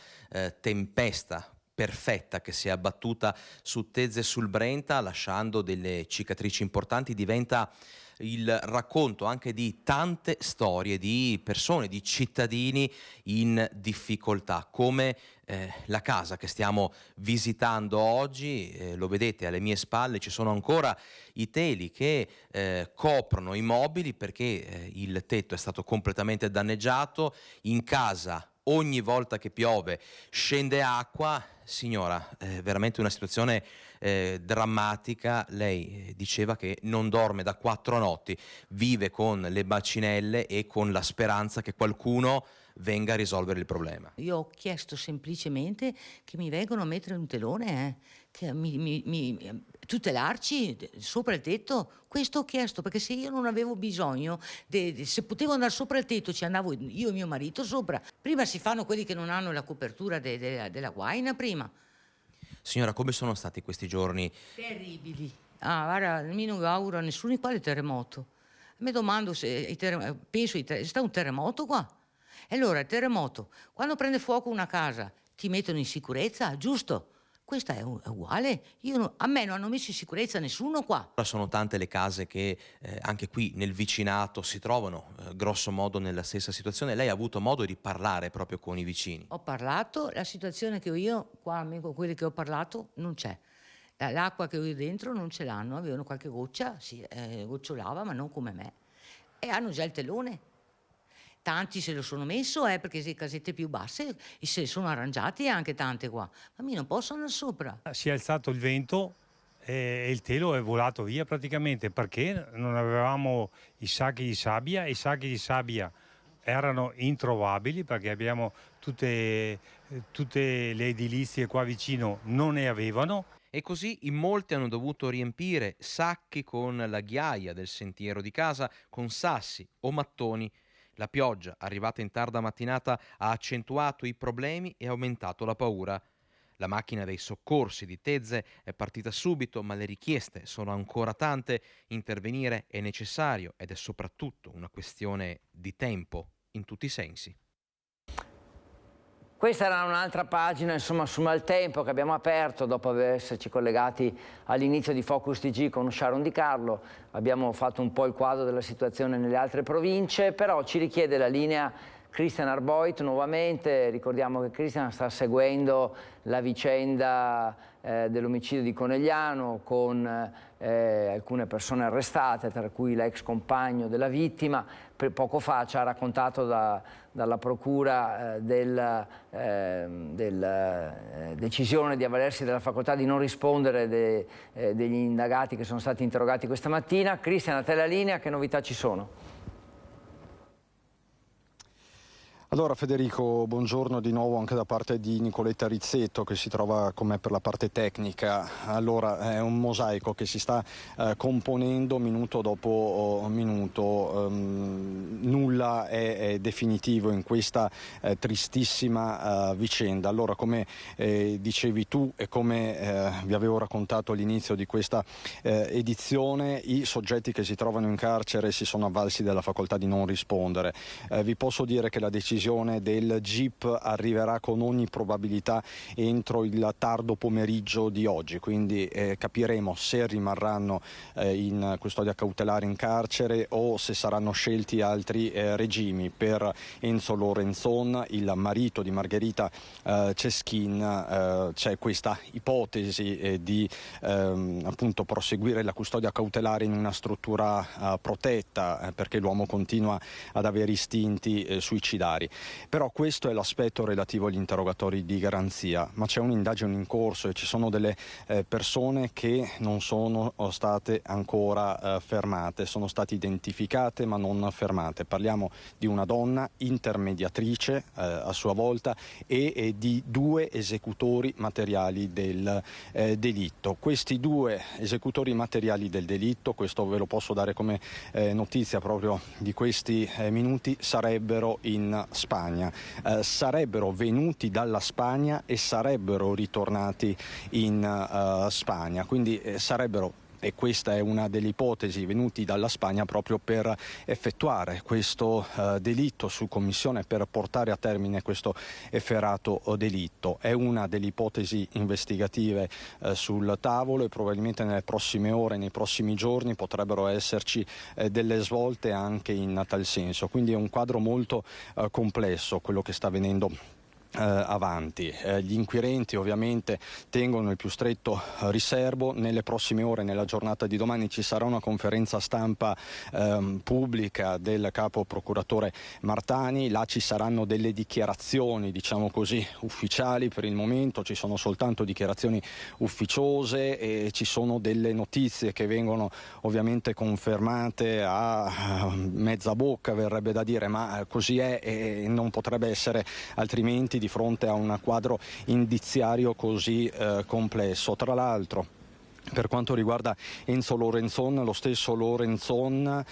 tempesta perfetta che si è abbattuta su Tezze sul Brenta, lasciando delle cicatrici importanti, diventa il racconto anche di tante storie di persone, di cittadini in difficoltà, come la casa che stiamo visitando oggi. Lo vedete alle mie spalle, ci sono ancora i teli che coprono i mobili, perché il tetto è stato completamente danneggiato. In casa ogni volta che piove scende acqua. Signora, veramente una situazione drammatica. Lei diceva che non dorme da 4 notti, vive con le bacinelle e con la speranza che qualcuno venga a risolvere il problema. Io ho chiesto semplicemente che mi vengano a mettere un telone, che tutelarci sopra il tetto. Questo ho chiesto, perché se io non avevo bisogno, se potevo andare sopra il tetto, ci andavo io e mio marito sopra. Prima si fanno quelli che non hanno la copertura della guaina prima. Signora, come sono stati questi giorni? Terribili. Guarda, mi non auguro a nessuno quale terremoto. Mi domando se sta un terremoto qua. E allora il terremoto, quando prende fuoco una casa, ti mettono in sicurezza, giusto? Questa è uguale. A me non hanno messo in sicurezza nessuno qua. Sono tante le case che anche qui nel vicinato si trovano grosso modo nella stessa situazione. Lei ha avuto modo di parlare proprio con i vicini? Ho parlato, la situazione che ho io, qua con quelli che ho parlato, non c'è. L'acqua che ho io dentro non ce l'hanno, avevano qualche goccia, gocciolava, ma non come me. E hanno già il telone. Tanti se lo sono messo perché le casette più basse se le sono arrangiati anche tante qua. Ma mi non posso andare sopra. Si è alzato il vento e il telo è volato via praticamente perché non avevamo i sacchi di sabbia. I sacchi di sabbia erano introvabili perché abbiamo tutte le edilizie qua vicino non ne avevano. E così in molti hanno dovuto riempire sacchi con la ghiaia del sentiero di casa con sassi o mattoni. La pioggia, arrivata in tarda mattinata, ha accentuato i problemi e aumentato la paura. La macchina dei soccorsi di Tezze è partita subito, ma le richieste sono ancora tante. Intervenire è necessario ed è soprattutto una questione di tempo, in tutti i sensi. Questa era un'altra pagina, insomma, su Maltempo che abbiamo aperto dopo esserci collegati all'inizio di Focus TG con Sharon Di Carlo. Abbiamo fatto un po' il quadro della situazione nelle altre province, però ci richiede la linea Christian Arboit nuovamente. Ricordiamo che Christian sta seguendo la vicenda dell'omicidio di Conegliano con alcune persone arrestate, tra cui l'ex compagno della vittima. Poco fa ci ha raccontato dalla procura della decisione di avvalersi della facoltà di non rispondere degli indagati che sono stati interrogati questa mattina. Christian, a te la linea, che novità ci sono? Allora Federico, buongiorno di nuovo anche da parte di Nicoletta Rizzetto che si trova con me per la parte tecnica. Allora è un mosaico che si sta componendo minuto dopo minuto, nulla è definitivo in questa tristissima vicenda. Allora come dicevi tu e come vi avevo raccontato all'inizio di questa edizione, i soggetti che si trovano in carcere si sono avvalsi della facoltà di non rispondere. Vi posso dire che la decisione del GIP arriverà con ogni probabilità entro il tardo pomeriggio di oggi, quindi capiremo se rimarranno in custodia cautelare in carcere o se saranno scelti altri regimi. Per Enzo Lorenzon, il marito di Margherita Ceschin, c'è questa ipotesi di appunto proseguire la custodia cautelare in una struttura protetta perché l'uomo continua ad avere istinti suicidari. Però questo è l'aspetto relativo agli interrogatori di garanzia, ma c'è un'indagine in corso e ci sono delle persone che non sono state ancora fermate, sono state identificate ma non fermate. Parliamo di una donna intermediatrice a sua volta e di 2 esecutori materiali del delitto. Questi 2 esecutori materiali del delitto, questo ve lo posso dare come notizia proprio di questi minuti, sarebbero in Spagna, sarebbero venuti dalla Spagna e sarebbero ritornati in Spagna, quindi sarebbero, e questa è una delle ipotesi, venuti dalla Spagna proprio per effettuare questo delitto su commissione, per portare a termine questo efferato delitto. È una delle ipotesi investigative sul tavolo e probabilmente nelle prossime ore, nei prossimi giorni potrebbero esserci delle svolte anche in tal senso. Quindi è un quadro molto complesso quello che sta avvenendo avanti. Gli inquirenti ovviamente tengono il più stretto riservo. Nelle prossime ore, nella giornata di domani, ci sarà una conferenza stampa pubblica del capo procuratore Martani. Là ci saranno delle dichiarazioni, diciamo così, ufficiali. Per il momento ci sono soltanto dichiarazioni ufficiose e ci sono delle notizie che vengono ovviamente confermate a mezza bocca, verrebbe da dire, ma così è e non potrebbe essere altrimenti di fronte a un quadro indiziario così complesso. Tra l'altro Per quanto riguarda Enzo Lorenzon, lo stesso Lorenzon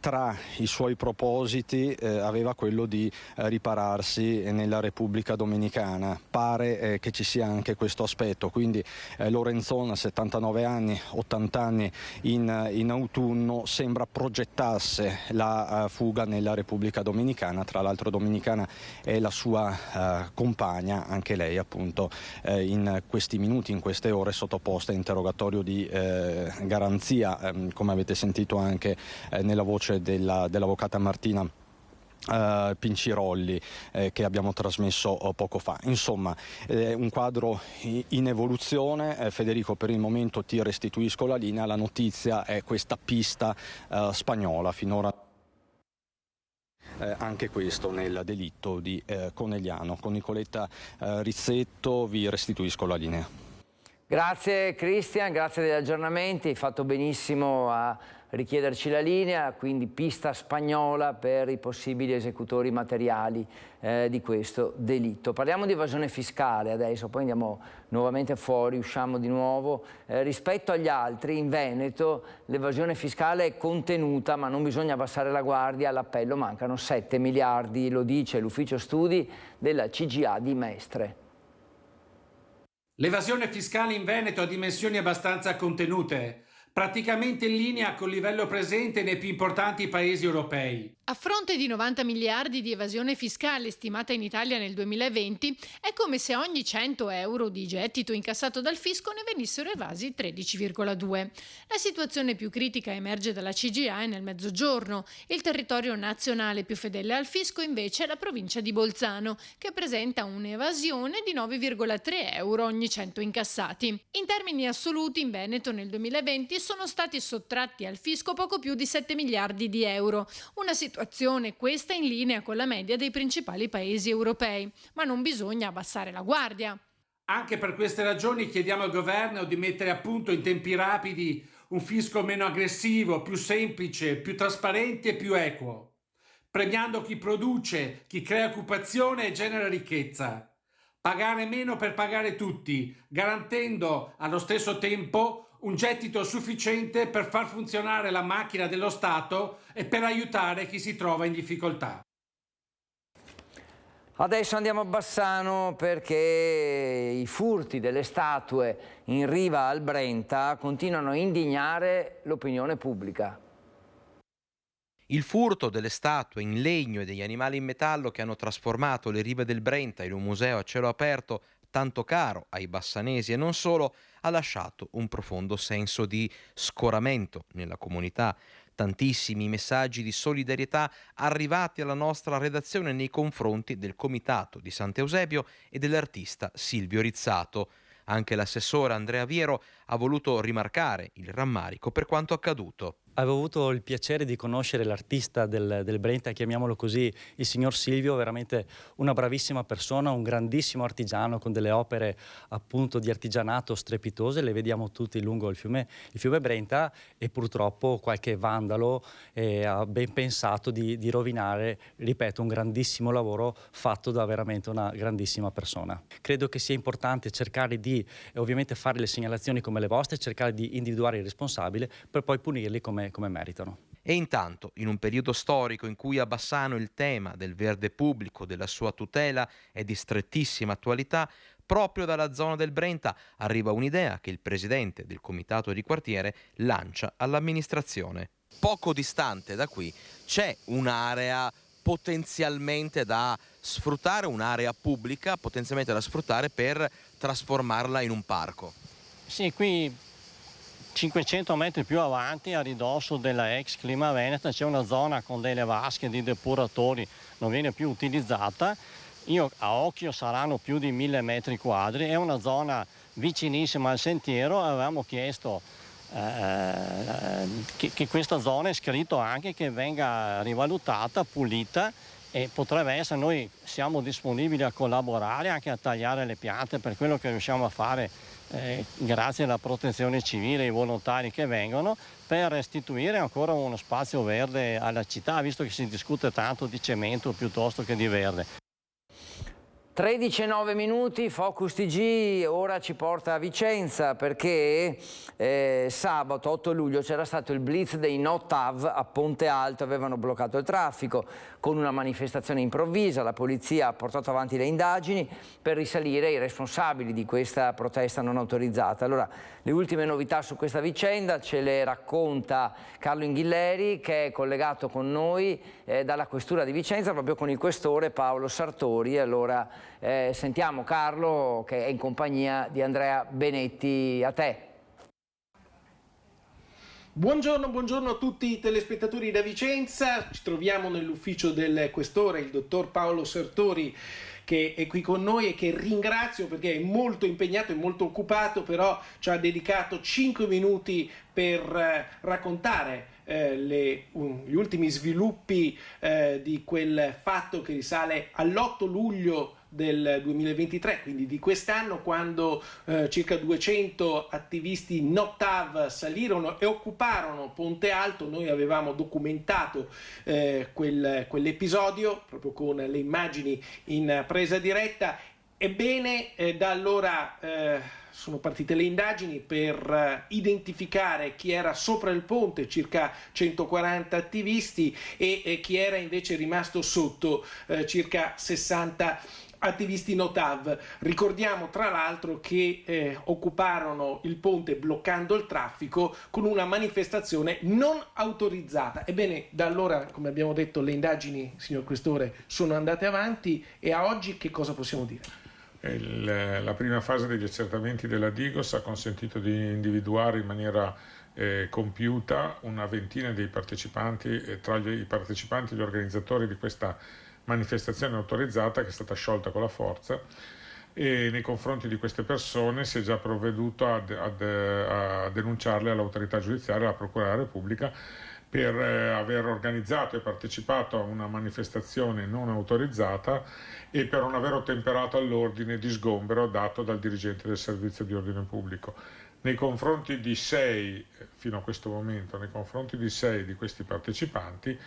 tra i suoi propositi aveva quello di ripararsi nella Repubblica Dominicana. Pare che ci sia anche questo aspetto, quindi Lorenzon, 79 anni, 80 anni in autunno, sembra progettasse la fuga nella Repubblica Dominicana. Tra l'altro dominicana è la sua compagna, anche lei appunto in questi minuti, in queste ore sottoposta interrogatorio di garanzia, come avete sentito anche nella voce dell'avvocata Martina Pincirolli che abbiamo trasmesso poco fa. Insomma, un quadro in evoluzione. Federico, per il momento ti restituisco la linea. La notizia è questa pista spagnola, finora anche questo nel delitto di Conegliano. Con Nicoletta Rizzetto vi restituisco la linea. Grazie Cristian, grazie degli aggiornamenti, hai fatto benissimo a richiederci la linea, quindi pista spagnola per i possibili esecutori materiali di questo delitto. Parliamo di evasione fiscale adesso, poi andiamo nuovamente fuori, usciamo di nuovo. Rispetto agli altri, in Veneto l'evasione fiscale è contenuta, ma non bisogna abbassare la guardia, all'appello mancano 7 miliardi, lo dice l'ufficio studi della CGA di Mestre. L'evasione fiscale in Veneto ha dimensioni abbastanza contenute, praticamente in linea col livello presente nei più importanti paesi europei. A fronte di 90 miliardi di evasione fiscale stimata in Italia nel 2020, è come se ogni 100 euro di gettito incassato dal fisco ne venissero evasi 13,2. La situazione più critica emerge dalla CGA e nel Mezzogiorno. Il territorio nazionale più fedele al fisco invece è la provincia di Bolzano, che presenta un'evasione di 9,3 euro ogni 100 incassati. In termini assoluti, in Veneto nel 2020 sono stati sottratti al fisco poco più di 7 miliardi di euro, una situazione questa in linea con la media dei principali paesi europei, ma non bisogna abbassare la guardia. Anche per queste ragioni chiediamo al governo di mettere a punto in tempi rapidi un fisco meno aggressivo, più semplice, più trasparente e più equo, premiando chi produce, chi crea occupazione e genera ricchezza. Pagare meno per pagare tutti, garantendo allo stesso tempo un gettito sufficiente per far funzionare la macchina dello Stato e per aiutare chi si trova in difficoltà. Adesso andiamo a Bassano perché i furti delle statue in riva al Brenta continuano a indignare l'opinione pubblica. Il furto delle statue in legno e degli animali in metallo che hanno trasformato le rive del Brenta in un museo a cielo aperto tanto caro ai bassanesi e non solo, ha lasciato un profondo senso di scoramento nella comunità. Tantissimi messaggi di solidarietà arrivati alla nostra redazione nei confronti del comitato di Sant'Eusebio e dell'artista Silvio Rizzato. Anche l'assessore Andrea Viero ha voluto rimarcare il rammarico per quanto accaduto. Avevo avuto il piacere di conoscere l'artista del Brenta, chiamiamolo così, il signor Silvio, veramente una bravissima persona, un grandissimo artigiano con delle opere appunto di artigianato strepitose, le vediamo tutti lungo il fiume Brenta, e purtroppo qualche vandalo ha ben pensato di rovinare, ripeto, un grandissimo lavoro fatto da veramente una grandissima persona. Credo che sia importante cercare di ovviamente fare le segnalazioni come le vostre, cercare di individuare il responsabile per poi punirli come meritano. E intanto, in un periodo storico in cui a Bassano il tema del verde pubblico, della sua tutela è di strettissima attualità, proprio dalla zona del Brenta arriva un'idea che il presidente del comitato di quartiere lancia all'amministrazione. Poco distante da qui c'è un'area potenzialmente da sfruttare, un'area pubblica potenzialmente da sfruttare per trasformarla in un parco. Sì, qui 500 metri più avanti, a ridosso della ex Clima Veneta, c'è una zona con delle vasche di depuratori, non viene più utilizzata. A occhio saranno più di 1000 metri quadri, è una zona vicinissima al sentiero. Avevamo chiesto che questa zona, è scritto anche che venga rivalutata, pulita, e potrebbe essere, noi siamo disponibili a collaborare, anche a tagliare le piante per quello che riusciamo a fare, grazie alla protezione civile, ai volontari che vengono, per restituire ancora uno spazio verde alla città, visto che si discute tanto di cemento piuttosto che di verde. 13:09, Focus TG ora ci porta a Vicenza perché sabato 8 luglio c'era stato il blitz dei No TAV a Ponte Alto, avevano bloccato il traffico con una manifestazione improvvisa. La polizia ha portato avanti le indagini per risalire i responsabili di questa protesta non autorizzata. Allora, le ultime novità su questa vicenda ce le racconta Carlo Inghilleri, che è collegato con noi dalla Questura di Vicenza, proprio con il questore Paolo Sartori. Allora sentiamo Carlo, che è in compagnia di Andrea Benetti. A te. Buongiorno a tutti i telespettatori da Vicenza. Ci troviamo nell'ufficio del questore, il dottor Paolo Sartori, che è qui con noi e che ringrazio perché è molto impegnato e molto occupato, però ci ha dedicato 5 minuti per raccontare gli ultimi sviluppi di quel fatto che risale all'8 luglio del 2023, quindi di quest'anno, quando circa 200 attivisti No TAV salirono e occuparono Ponte Alto. Noi avevamo documentato quell'episodio proprio con le immagini in presa diretta. Ebbene, da allora sono partite le indagini per identificare chi era sopra il ponte, circa 140 attivisti, e chi era invece rimasto sotto, circa 60 attivisti No TAV. Ricordiamo tra l'altro che occuparono il ponte bloccando il traffico con una manifestazione non autorizzata. Ebbene, da allora, come abbiamo detto, le indagini, signor Questore, sono andate avanti, e a oggi che cosa possiamo dire? La prima fase degli accertamenti della Digos ha consentito di individuare in maniera compiuta una ventina dei partecipanti, tra i partecipanti e gli organizzatori di questa manifestazione autorizzata, che è stata sciolta con la forza, e nei confronti di queste persone si è già provveduto a denunciarle all'autorità giudiziaria, alla Procura della Repubblica, per aver organizzato e partecipato a una manifestazione non autorizzata e per non aver ottemperato all'ordine di sgombero dato dal dirigente del servizio di ordine pubblico. Nei confronti di 6, fino a questo momento, nei confronti di 6 di questi partecipanti,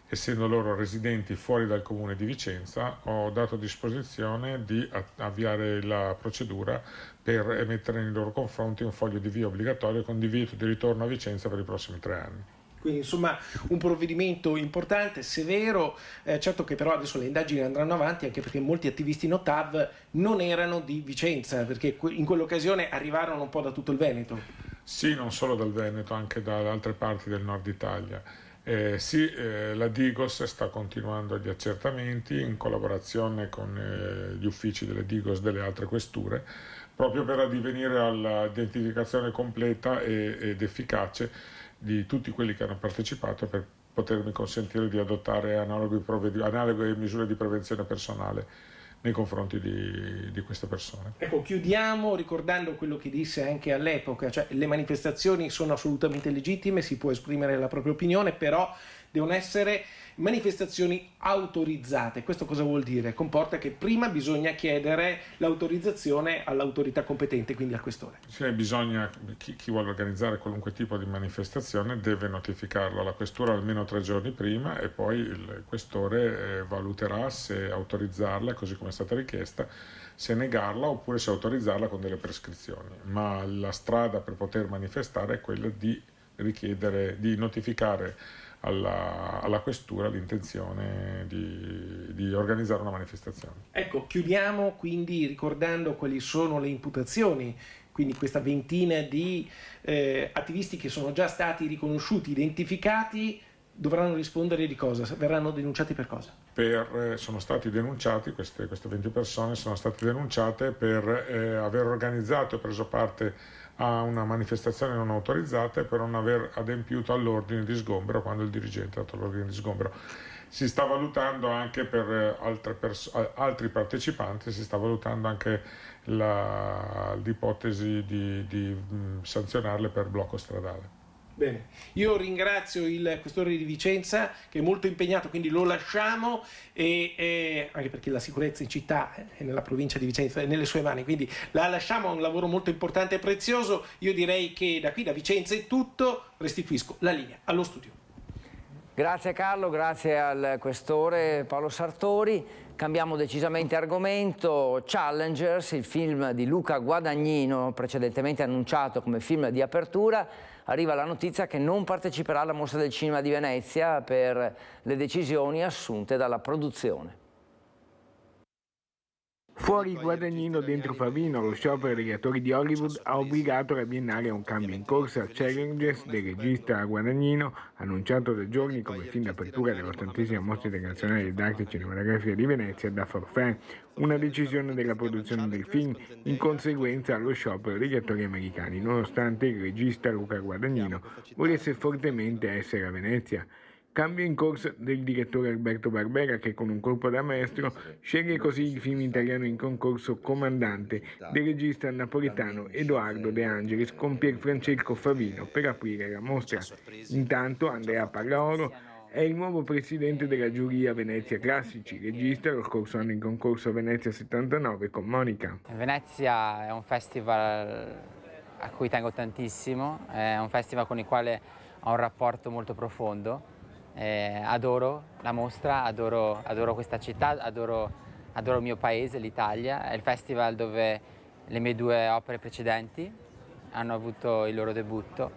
essendo loro residenti fuori dal comune di Vicenza, ho dato disposizione di avviare la procedura per emettere nei loro confronti un foglio di via obbligatorio con divieto di ritorno a Vicenza per i prossimi 3 anni. Quindi insomma un provvedimento importante, severo, certo che però adesso le indagini andranno avanti, anche perché molti attivisti No TAV non erano di Vicenza, perché in quell'occasione arrivarono un po' da tutto il Veneto. Sì, non solo dal Veneto, anche da altre parti del nord Italia. La Digos sta continuando gli accertamenti in collaborazione con gli uffici delle Digos delle altre questure, proprio per addivenire all'identificazione completa ed efficace di tutti quelli che hanno partecipato, per potermi consentire di adottare analoghe misure di prevenzione personale nei confronti di queste persone. Ecco, chiudiamo ricordando quello che disse anche all'epoca, cioè le manifestazioni sono assolutamente legittime, si può esprimere la propria opinione, però devono essere manifestazioni autorizzate. Questo cosa vuol dire? Comporta che prima bisogna chiedere l'autorizzazione all'autorità competente, quindi al questore. Sì, bisogna, chi vuole organizzare qualunque tipo di manifestazione deve notificarlo alla questura almeno 3 giorni prima, e poi il questore valuterà se autorizzarla così come è stata richiesta, se negarla oppure se autorizzarla con delle prescrizioni. Ma la strada per poter manifestare è quella di richiedere, di notificare alla questura l'intenzione di organizzare una manifestazione. Ecco, chiudiamo quindi ricordando quali sono le imputazioni, quindi questa ventina di attivisti che sono già stati riconosciuti, identificati, dovranno rispondere di cosa? Verranno denunciati per cosa? Sono stati denunciati, queste 20 persone sono state denunciate per aver organizzato e preso parte a una manifestazione non autorizzata e per non aver adempiuto all'ordine di sgombero quando il dirigente ha dato l'ordine di sgombero. Si sta valutando anche per altri partecipanti, si sta valutando anche l'ipotesi di sanzionarle per blocco stradale. Bene, io ringrazio il questore di Vicenza, che è molto impegnato, quindi lo lasciamo, e anche perché la sicurezza in città è nella provincia di Vicenza, è nelle sue mani, quindi la lasciamo, a un lavoro molto importante e prezioso. Io direi che da qui, da Vicenza, è tutto. Restituisco la linea allo studio. Grazie Carlo, grazie al questore Paolo Sartori. Cambiamo decisamente argomento. Challengers, il film di Luca Guadagnino, precedentemente annunciato come film di apertura, arriva la notizia che non parteciperà alla Mostra del Cinema di Venezia per le decisioni assunte dalla produzione. Fuori Guadagnino, dentro Favino, lo sciopero degli attori di Hollywood ha obbligato la Biennale a un cambio in corsa. Challengers del regista Guadagnino, annunciato da giorni come film d'apertura dell'80ª Mostra Internazionale d'Arte e Cinematografica di Venezia, da forfait, una decisione della produzione del film in conseguenza allo sciopero degli attori americani, nonostante il regista Luca Guadagnino volesse fortemente essere a Venezia. Cambio in corsa del direttore Alberto Barbera, che con un colpo da maestro sceglie così il film italiano in concorso Comandante del regista napoletano Edoardo De Angelis con Pierfrancesco Favino per aprire la mostra. Intanto Andrea Pallaoro è il nuovo presidente della giuria Venezia Classici, regista lo scorso anno in concorso a Venezia 79 con Monica. Venezia è un festival a cui tengo tantissimo, è un festival con il quale ho un rapporto molto profondo. Adoro la mostra, adoro questa città, adoro il mio paese, l'Italia. È il festival dove le mie due opere precedenti hanno avuto il loro debutto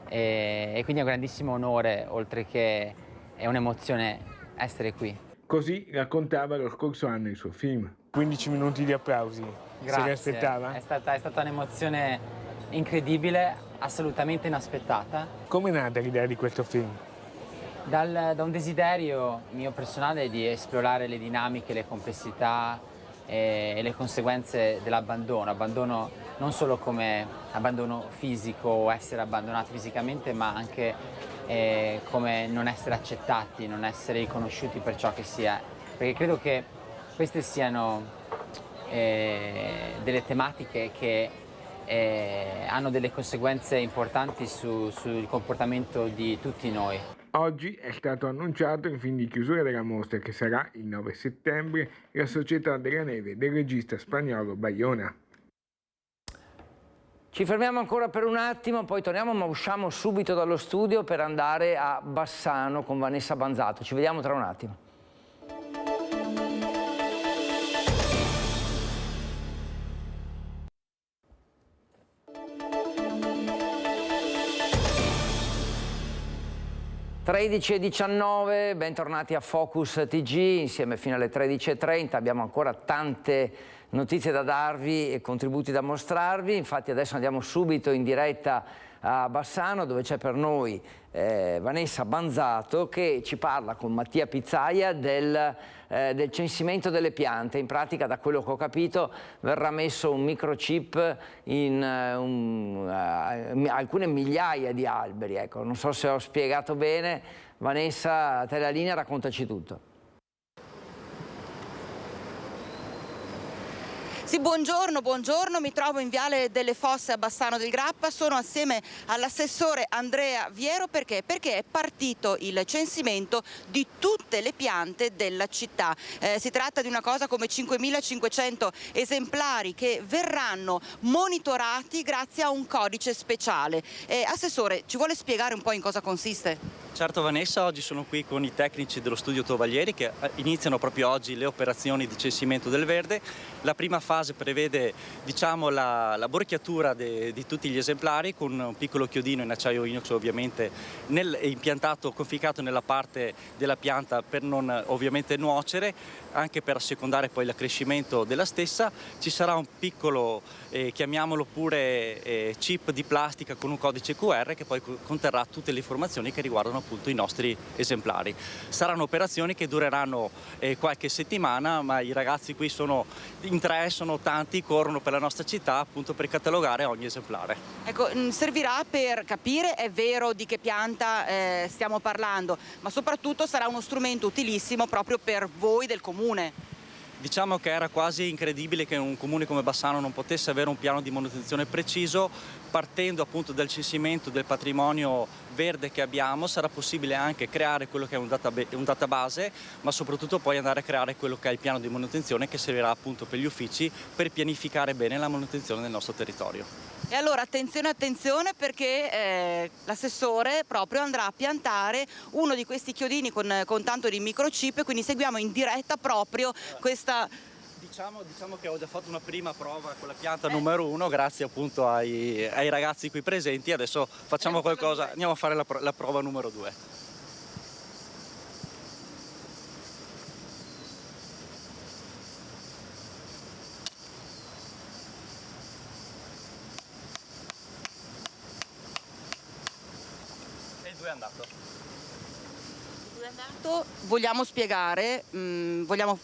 e quindi è un grandissimo onore, oltre che è un'emozione, essere qui. Così raccontava lo scorso anno il suo film. 15 minuti di applausi. Grazie. Se li aspettava? È stata un'emozione incredibile, assolutamente inaspettata. Come è nata l'idea di questo film? Da un desiderio mio personale di esplorare le dinamiche, le complessità e le conseguenze dell'abbandono. Abbandono non solo come abbandono fisico o essere abbandonati fisicamente, ma anche come non essere accettati, non essere riconosciuti per ciò che si è. Perché credo che queste siano delle tematiche che hanno delle conseguenze importanti sul comportamento di tutti noi. Oggi è stato annunciato il film di chiusura della mostra, che sarà il 9 settembre, La Società della Neve del regista spagnolo Bayona. Ci fermiamo ancora per un attimo, poi torniamo, ma usciamo subito dallo studio per andare a Bassano con Vanessa Banzato. Ci vediamo tra un attimo. (13:19), bentornati a Focus TG, insieme fino alle 13:30, abbiamo ancora tante notizie da darvi e contributi da mostrarvi. Infatti adesso andiamo subito in diretta a Bassano, dove c'è per noi Vanessa Banzato, che ci parla con Mattia Pizzaia del censimento delle piante. In pratica, da quello che ho capito, verrà messo un microchip in alcune migliaia di alberi. Ecco, non so se ho spiegato bene. Vanessa, a te la linea, raccontaci tutto. Sì, buongiorno, mi trovo in Viale delle Fosse a Bassano del Grappa, sono assieme all'assessore Andrea Viero perché è partito il censimento di tutte le piante della città. Si tratta di una cosa come 5.500 esemplari che verranno monitorati grazie a un codice speciale. Assessore, ci vuole spiegare un po' in cosa consiste? Certo Vanessa, oggi sono qui con i tecnici dello studio Tovaglieri che iniziano proprio oggi le operazioni di censimento del verde. La prima fase prevede, diciamo, la borchiatura di tutti gli esemplari con un piccolo chiodino in acciaio inox, ovviamente impiantato, conficcato nella parte della pianta per non ovviamente nuocere, anche per assecondare poi l'accrescimento della stessa. Ci sarà un piccolo, chiamiamolo pure, chip di plastica con un codice QR che poi conterrà tutte le informazioni che riguardano appunto i nostri esemplari. Saranno operazioni che dureranno qualche settimana, ma i ragazzi qui sono in tre, sono tanti, corrono per la nostra città appunto per catalogare ogni esemplare. Ecco, servirà per capire, è vero, di che pianta stiamo parlando, ma soprattutto sarà uno strumento utilissimo proprio per voi del comune. Diciamo che era quasi incredibile che un comune come Bassano non potesse avere un piano di manutenzione preciso partendo appunto dal censimento del patrimonio verde che abbiamo, sarà possibile anche creare quello che è un database, ma soprattutto poi andare a creare quello che è il piano di manutenzione che servirà appunto per gli uffici per pianificare bene la manutenzione del nostro territorio. E allora attenzione perché l'assessore proprio andrà a piantare uno di questi chiodini con tanto di microchip, quindi seguiamo in diretta proprio questa... Diciamo che ho già fatto una prima prova con la pianta numero 1, grazie appunto ai ragazzi qui presenti. Adesso facciamo qualcosa, andiamo a fare la prova numero 2. E il 2 è andato. Vogliamo spiegare, vogliamo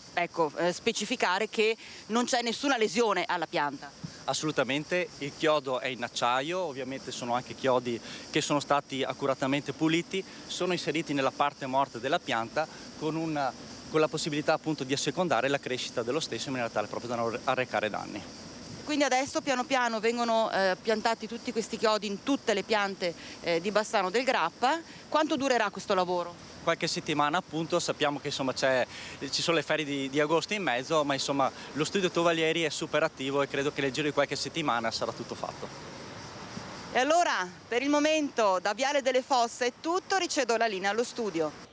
specificare che non c'è nessuna lesione alla pianta. Assolutamente, il chiodo è in acciaio, ovviamente sono anche chiodi che sono stati accuratamente puliti, sono inseriti nella parte morta della pianta con la possibilità appunto di assecondare la crescita dello stesso in maniera tale proprio da non arrecare danni. Quindi adesso piano piano vengono piantati tutti questi chiodi in tutte le piante di Bassano del Grappa. Quanto durerà questo lavoro? Qualche settimana appunto, sappiamo che insomma ci sono le ferie di agosto in mezzo, ma insomma lo studio Tovalieri è super attivo e credo che nel giro di qualche settimana sarà tutto fatto. E allora per il momento da Viale delle Fosse è tutto, ricevo la linea allo studio.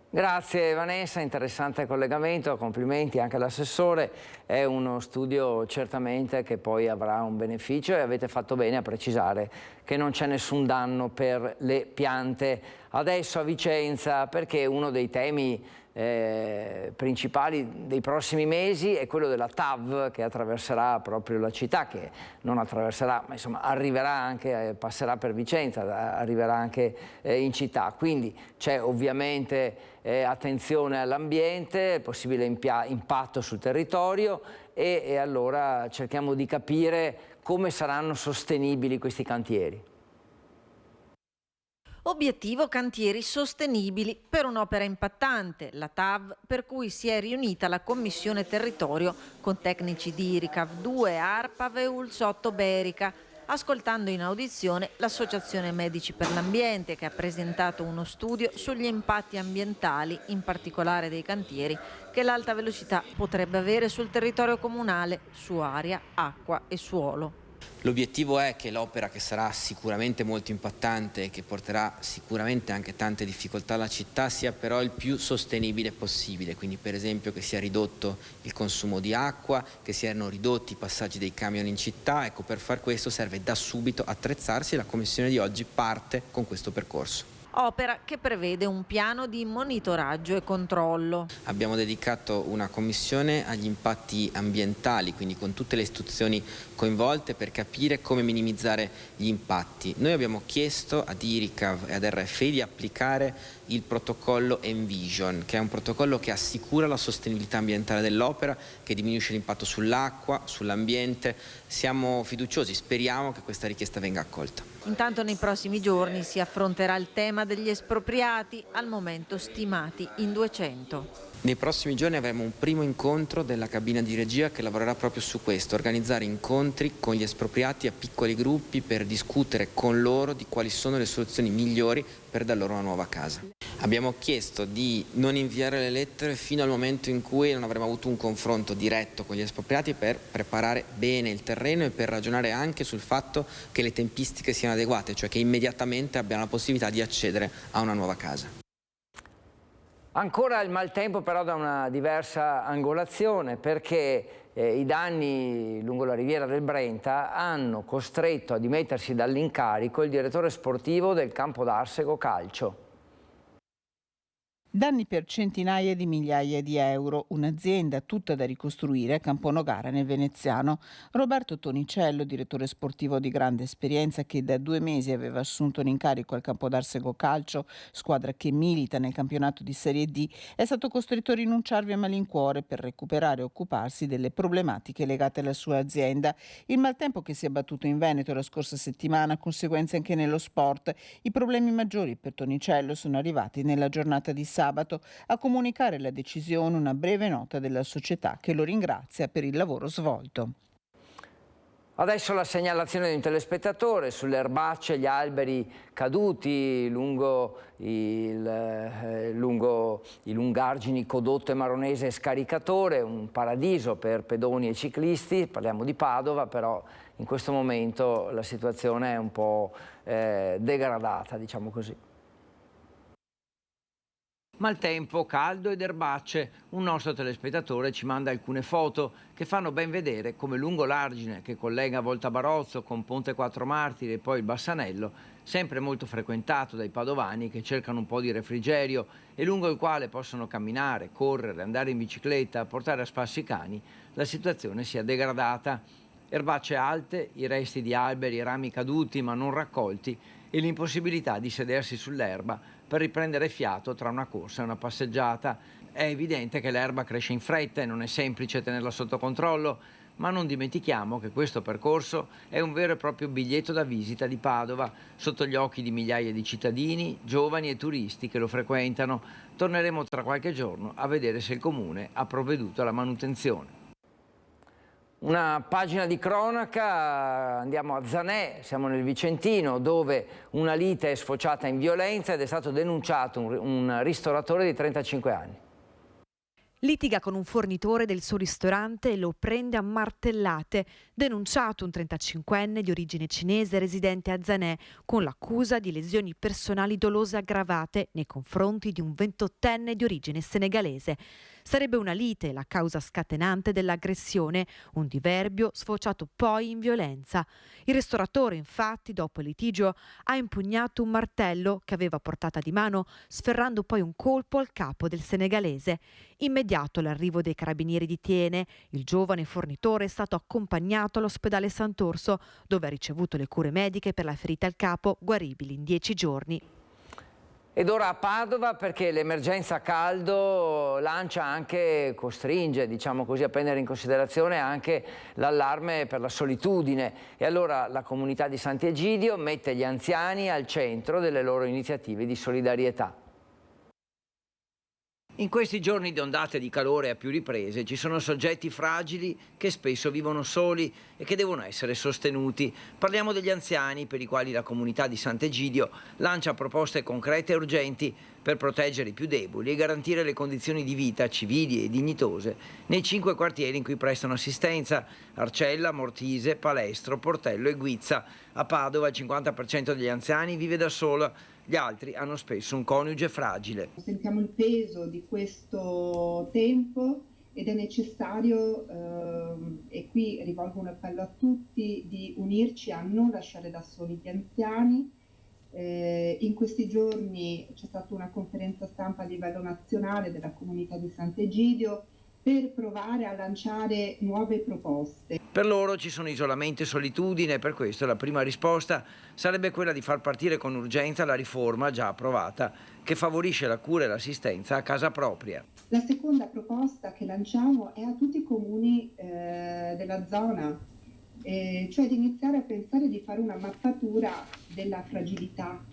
Grazie Vanessa, interessante collegamento, complimenti anche all'assessore, è uno studio certamente che poi avrà un beneficio e avete fatto bene a precisare che non c'è nessun danno per le piante. Adesso a Vicenza, perché uno dei temi principali dei prossimi mesi è quello della TAV che attraverserà proprio la città, che non attraverserà, ma insomma arriverà anche, passerà per Vicenza, arriverà anche in città. Quindi c'è ovviamente attenzione all'ambiente, possibile impatto sul territorio e allora cerchiamo di capire come saranno sostenibili questi cantieri. Obiettivo cantieri sostenibili per un'opera impattante, la TAV, per cui si è riunita la Commissione Territorio con tecnici di IRICAV 2, ARPAV e ULSOTTO Berica, ascoltando in audizione l'Associazione Medici per l'Ambiente che ha presentato uno studio sugli impatti ambientali, in particolare dei cantieri, che l'alta velocità potrebbe avere sul territorio comunale, su aria, acqua e suolo. L'obiettivo è che l'opera, che sarà sicuramente molto impattante e che porterà sicuramente anche tante difficoltà alla città, sia però il più sostenibile possibile, quindi per esempio che sia ridotto il consumo di acqua, che siano ridotti i passaggi dei camion in città. Ecco, per far questo serve da subito attrezzarsi e la commissione di oggi parte con questo percorso. Opera che prevede un piano di monitoraggio e controllo. Abbiamo dedicato una commissione agli impatti ambientali, quindi con tutte le istituzioni coinvolte per capire come minimizzare gli impatti. Noi abbiamo chiesto ad IRICAV e ad RFI di applicare il protocollo Envision, che è un protocollo che assicura la sostenibilità ambientale dell'opera, che diminuisce l'impatto sull'acqua, sull'ambiente. Siamo fiduciosi, speriamo che questa richiesta venga accolta. Intanto nei prossimi giorni si affronterà il tema degli espropriati, al momento stimati in 200. Nei prossimi giorni avremo un primo incontro della cabina di regia che lavorerà proprio su questo, organizzare incontri con gli espropriati a piccoli gruppi per discutere con loro di quali sono le soluzioni migliori per dar loro una nuova casa. Abbiamo chiesto di non inviare le lettere fino al momento in cui non avremo avuto un confronto diretto con gli espropriati per preparare bene il terreno e per ragionare anche sul fatto che le tempistiche siano adeguate, cioè che immediatamente abbiano la possibilità di accedere a una nuova casa. Ancora il maltempo però da una diversa angolazione, perché i danni lungo la riviera del Brenta hanno costretto a dimettersi dall'incarico il direttore sportivo del Campo d'Arsego Calcio. Danni per centinaia di migliaia di euro, un'azienda tutta da ricostruire a Camponogara nel Veneziano. Roberto Tonicello, direttore sportivo di grande esperienza che da 2 mesi aveva assunto un incarico al Campo d'Arsego Calcio, squadra che milita nel campionato di Serie D, è stato costretto a rinunciarvi a malincuore per recuperare e occuparsi delle problematiche legate alla sua azienda. Il maltempo che si è abbattuto in Veneto la scorsa settimana ha conseguenze anche nello sport. I problemi maggiori per Tonicello sono arrivati nella giornata di sabato. A comunicare la decisione una breve nota della società che lo ringrazia per il lavoro svolto. Adesso la segnalazione di un telespettatore sulle erbacce e gli alberi caduti lungo i lungargini Codotto e Maronese Scaricatore, un paradiso per pedoni e ciclisti. Parliamo di Padova, però in questo momento la situazione è un po' degradata, diciamo così. Maltempo, caldo ed erbacce. Un nostro telespettatore ci manda alcune foto che fanno ben vedere come lungo l'argine che collega Volta Barozzo con Ponte Quattro Martiri e poi il Bassanello, sempre molto frequentato dai padovani che cercano un po' di refrigerio e lungo il quale possono camminare, correre, andare in bicicletta, portare a spasso i cani, la situazione sia degradata. Erbacce alte, i resti di alberi e rami caduti ma non raccolti e l'impossibilità di sedersi sull'erba per riprendere fiato tra una corsa e una passeggiata. È evidente che l'erba cresce in fretta e non è semplice tenerla sotto controllo, ma non dimentichiamo che questo percorso è un vero e proprio biglietto da visita di Padova, sotto gli occhi di migliaia di cittadini, giovani e turisti che lo frequentano. Torneremo tra qualche giorno a vedere se il Comune ha provveduto alla manutenzione. Una pagina di cronaca, andiamo a Zanè, siamo nel Vicentino, dove una lite è sfociata in violenza ed è stato denunciato un ristoratore di 35 anni. Litiga con un fornitore del suo ristorante e lo prende a martellate. Denunciato un 35enne di origine cinese residente a Zanè con l'accusa di lesioni personali dolose aggravate nei confronti di un 28enne di origine senegalese. Sarebbe una lite la causa scatenante dell'aggressione, un diverbio sfociato poi in violenza. Il ristoratore, infatti, dopo il litigio, ha impugnato un martello che aveva a portata di mano, sferrando poi un colpo al capo del senegalese. Immediato l'arrivo dei carabinieri di Thiene, il giovane fornitore è stato accompagnato all'ospedale Sant'Orso, dove ha ricevuto le cure mediche per la ferita al capo, guaribili in 10 giorni. Ed ora a Padova, perché l'emergenza caldo costringe, diciamo così, a prendere in considerazione anche l'allarme per la solitudine. E allora la comunità di Sant'Egidio mette gli anziani al centro delle loro iniziative di solidarietà. In questi giorni di ondate di calore a più riprese ci sono soggetti fragili che spesso vivono soli e che devono essere sostenuti. Parliamo degli anziani per i quali la comunità di Sant'Egidio lancia proposte concrete e urgenti per proteggere i più deboli e garantire le condizioni di vita civili e dignitose nei 5 quartieri in cui prestano assistenza: Arcella, Mortise, Palestro, Portello e Guizza. A Padova il 50% degli anziani vive da sola. Gli altri hanno spesso un coniuge fragile. Sentiamo il peso di questo tempo ed è necessario, e qui rivolgo un appello a tutti, di unirci a non lasciare da soli gli anziani. In questi giorni c'è stata una conferenza stampa a livello nazionale della comunità di Sant'Egidio per provare a lanciare nuove proposte. Per loro ci sono isolamento e solitudine e per questo la prima risposta sarebbe quella di far partire con urgenza la riforma già approvata che favorisce la cura e l'assistenza a casa propria. La seconda proposta che lanciamo è a tutti i comuni della zona, cioè di iniziare a pensare di fare una mappatura della fragilità,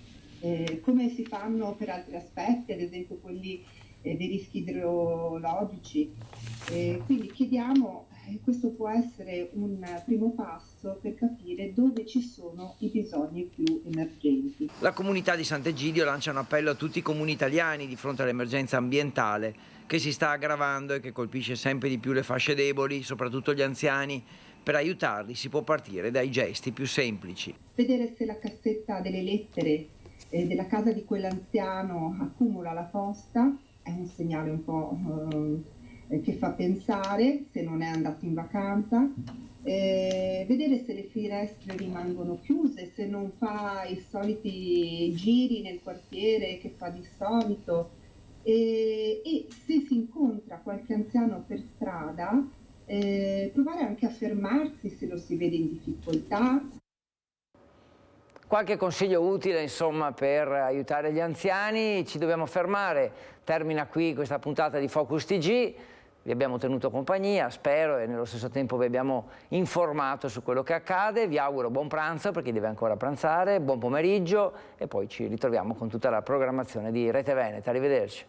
come si fanno per altri aspetti, ad esempio quelli dei rischi idrogeologici. Quindi chiediamo, questo può essere un primo passo per capire dove ci sono i bisogni più emergenti. La comunità di Sant'Egidio lancia un appello a tutti i comuni italiani di fronte all'emergenza ambientale che si sta aggravando e che colpisce sempre di più le fasce deboli, soprattutto gli anziani. Per aiutarli si può partire dai gesti più semplici. Vedere se la cassetta delle lettere della casa di quell'anziano accumula la posta è un segnale un po' che fa pensare se non è andato in vacanza. Vedere se le finestre rimangono chiuse, se non fa i soliti giri nel quartiere che fa di solito, e se si incontra qualche anziano per strada, provare anche a fermarsi se lo si vede in difficoltà. Qualche consiglio utile, insomma, per aiutare gli anziani. Ci dobbiamo fermare. Termina qui questa puntata di Focus TG. Vi abbiamo tenuto compagnia, spero, e nello stesso tempo vi abbiamo informato su quello che accade. Vi auguro buon pranzo per chi deve ancora pranzare, buon pomeriggio e poi ci ritroviamo con tutta la programmazione di Rete Veneta. Arrivederci.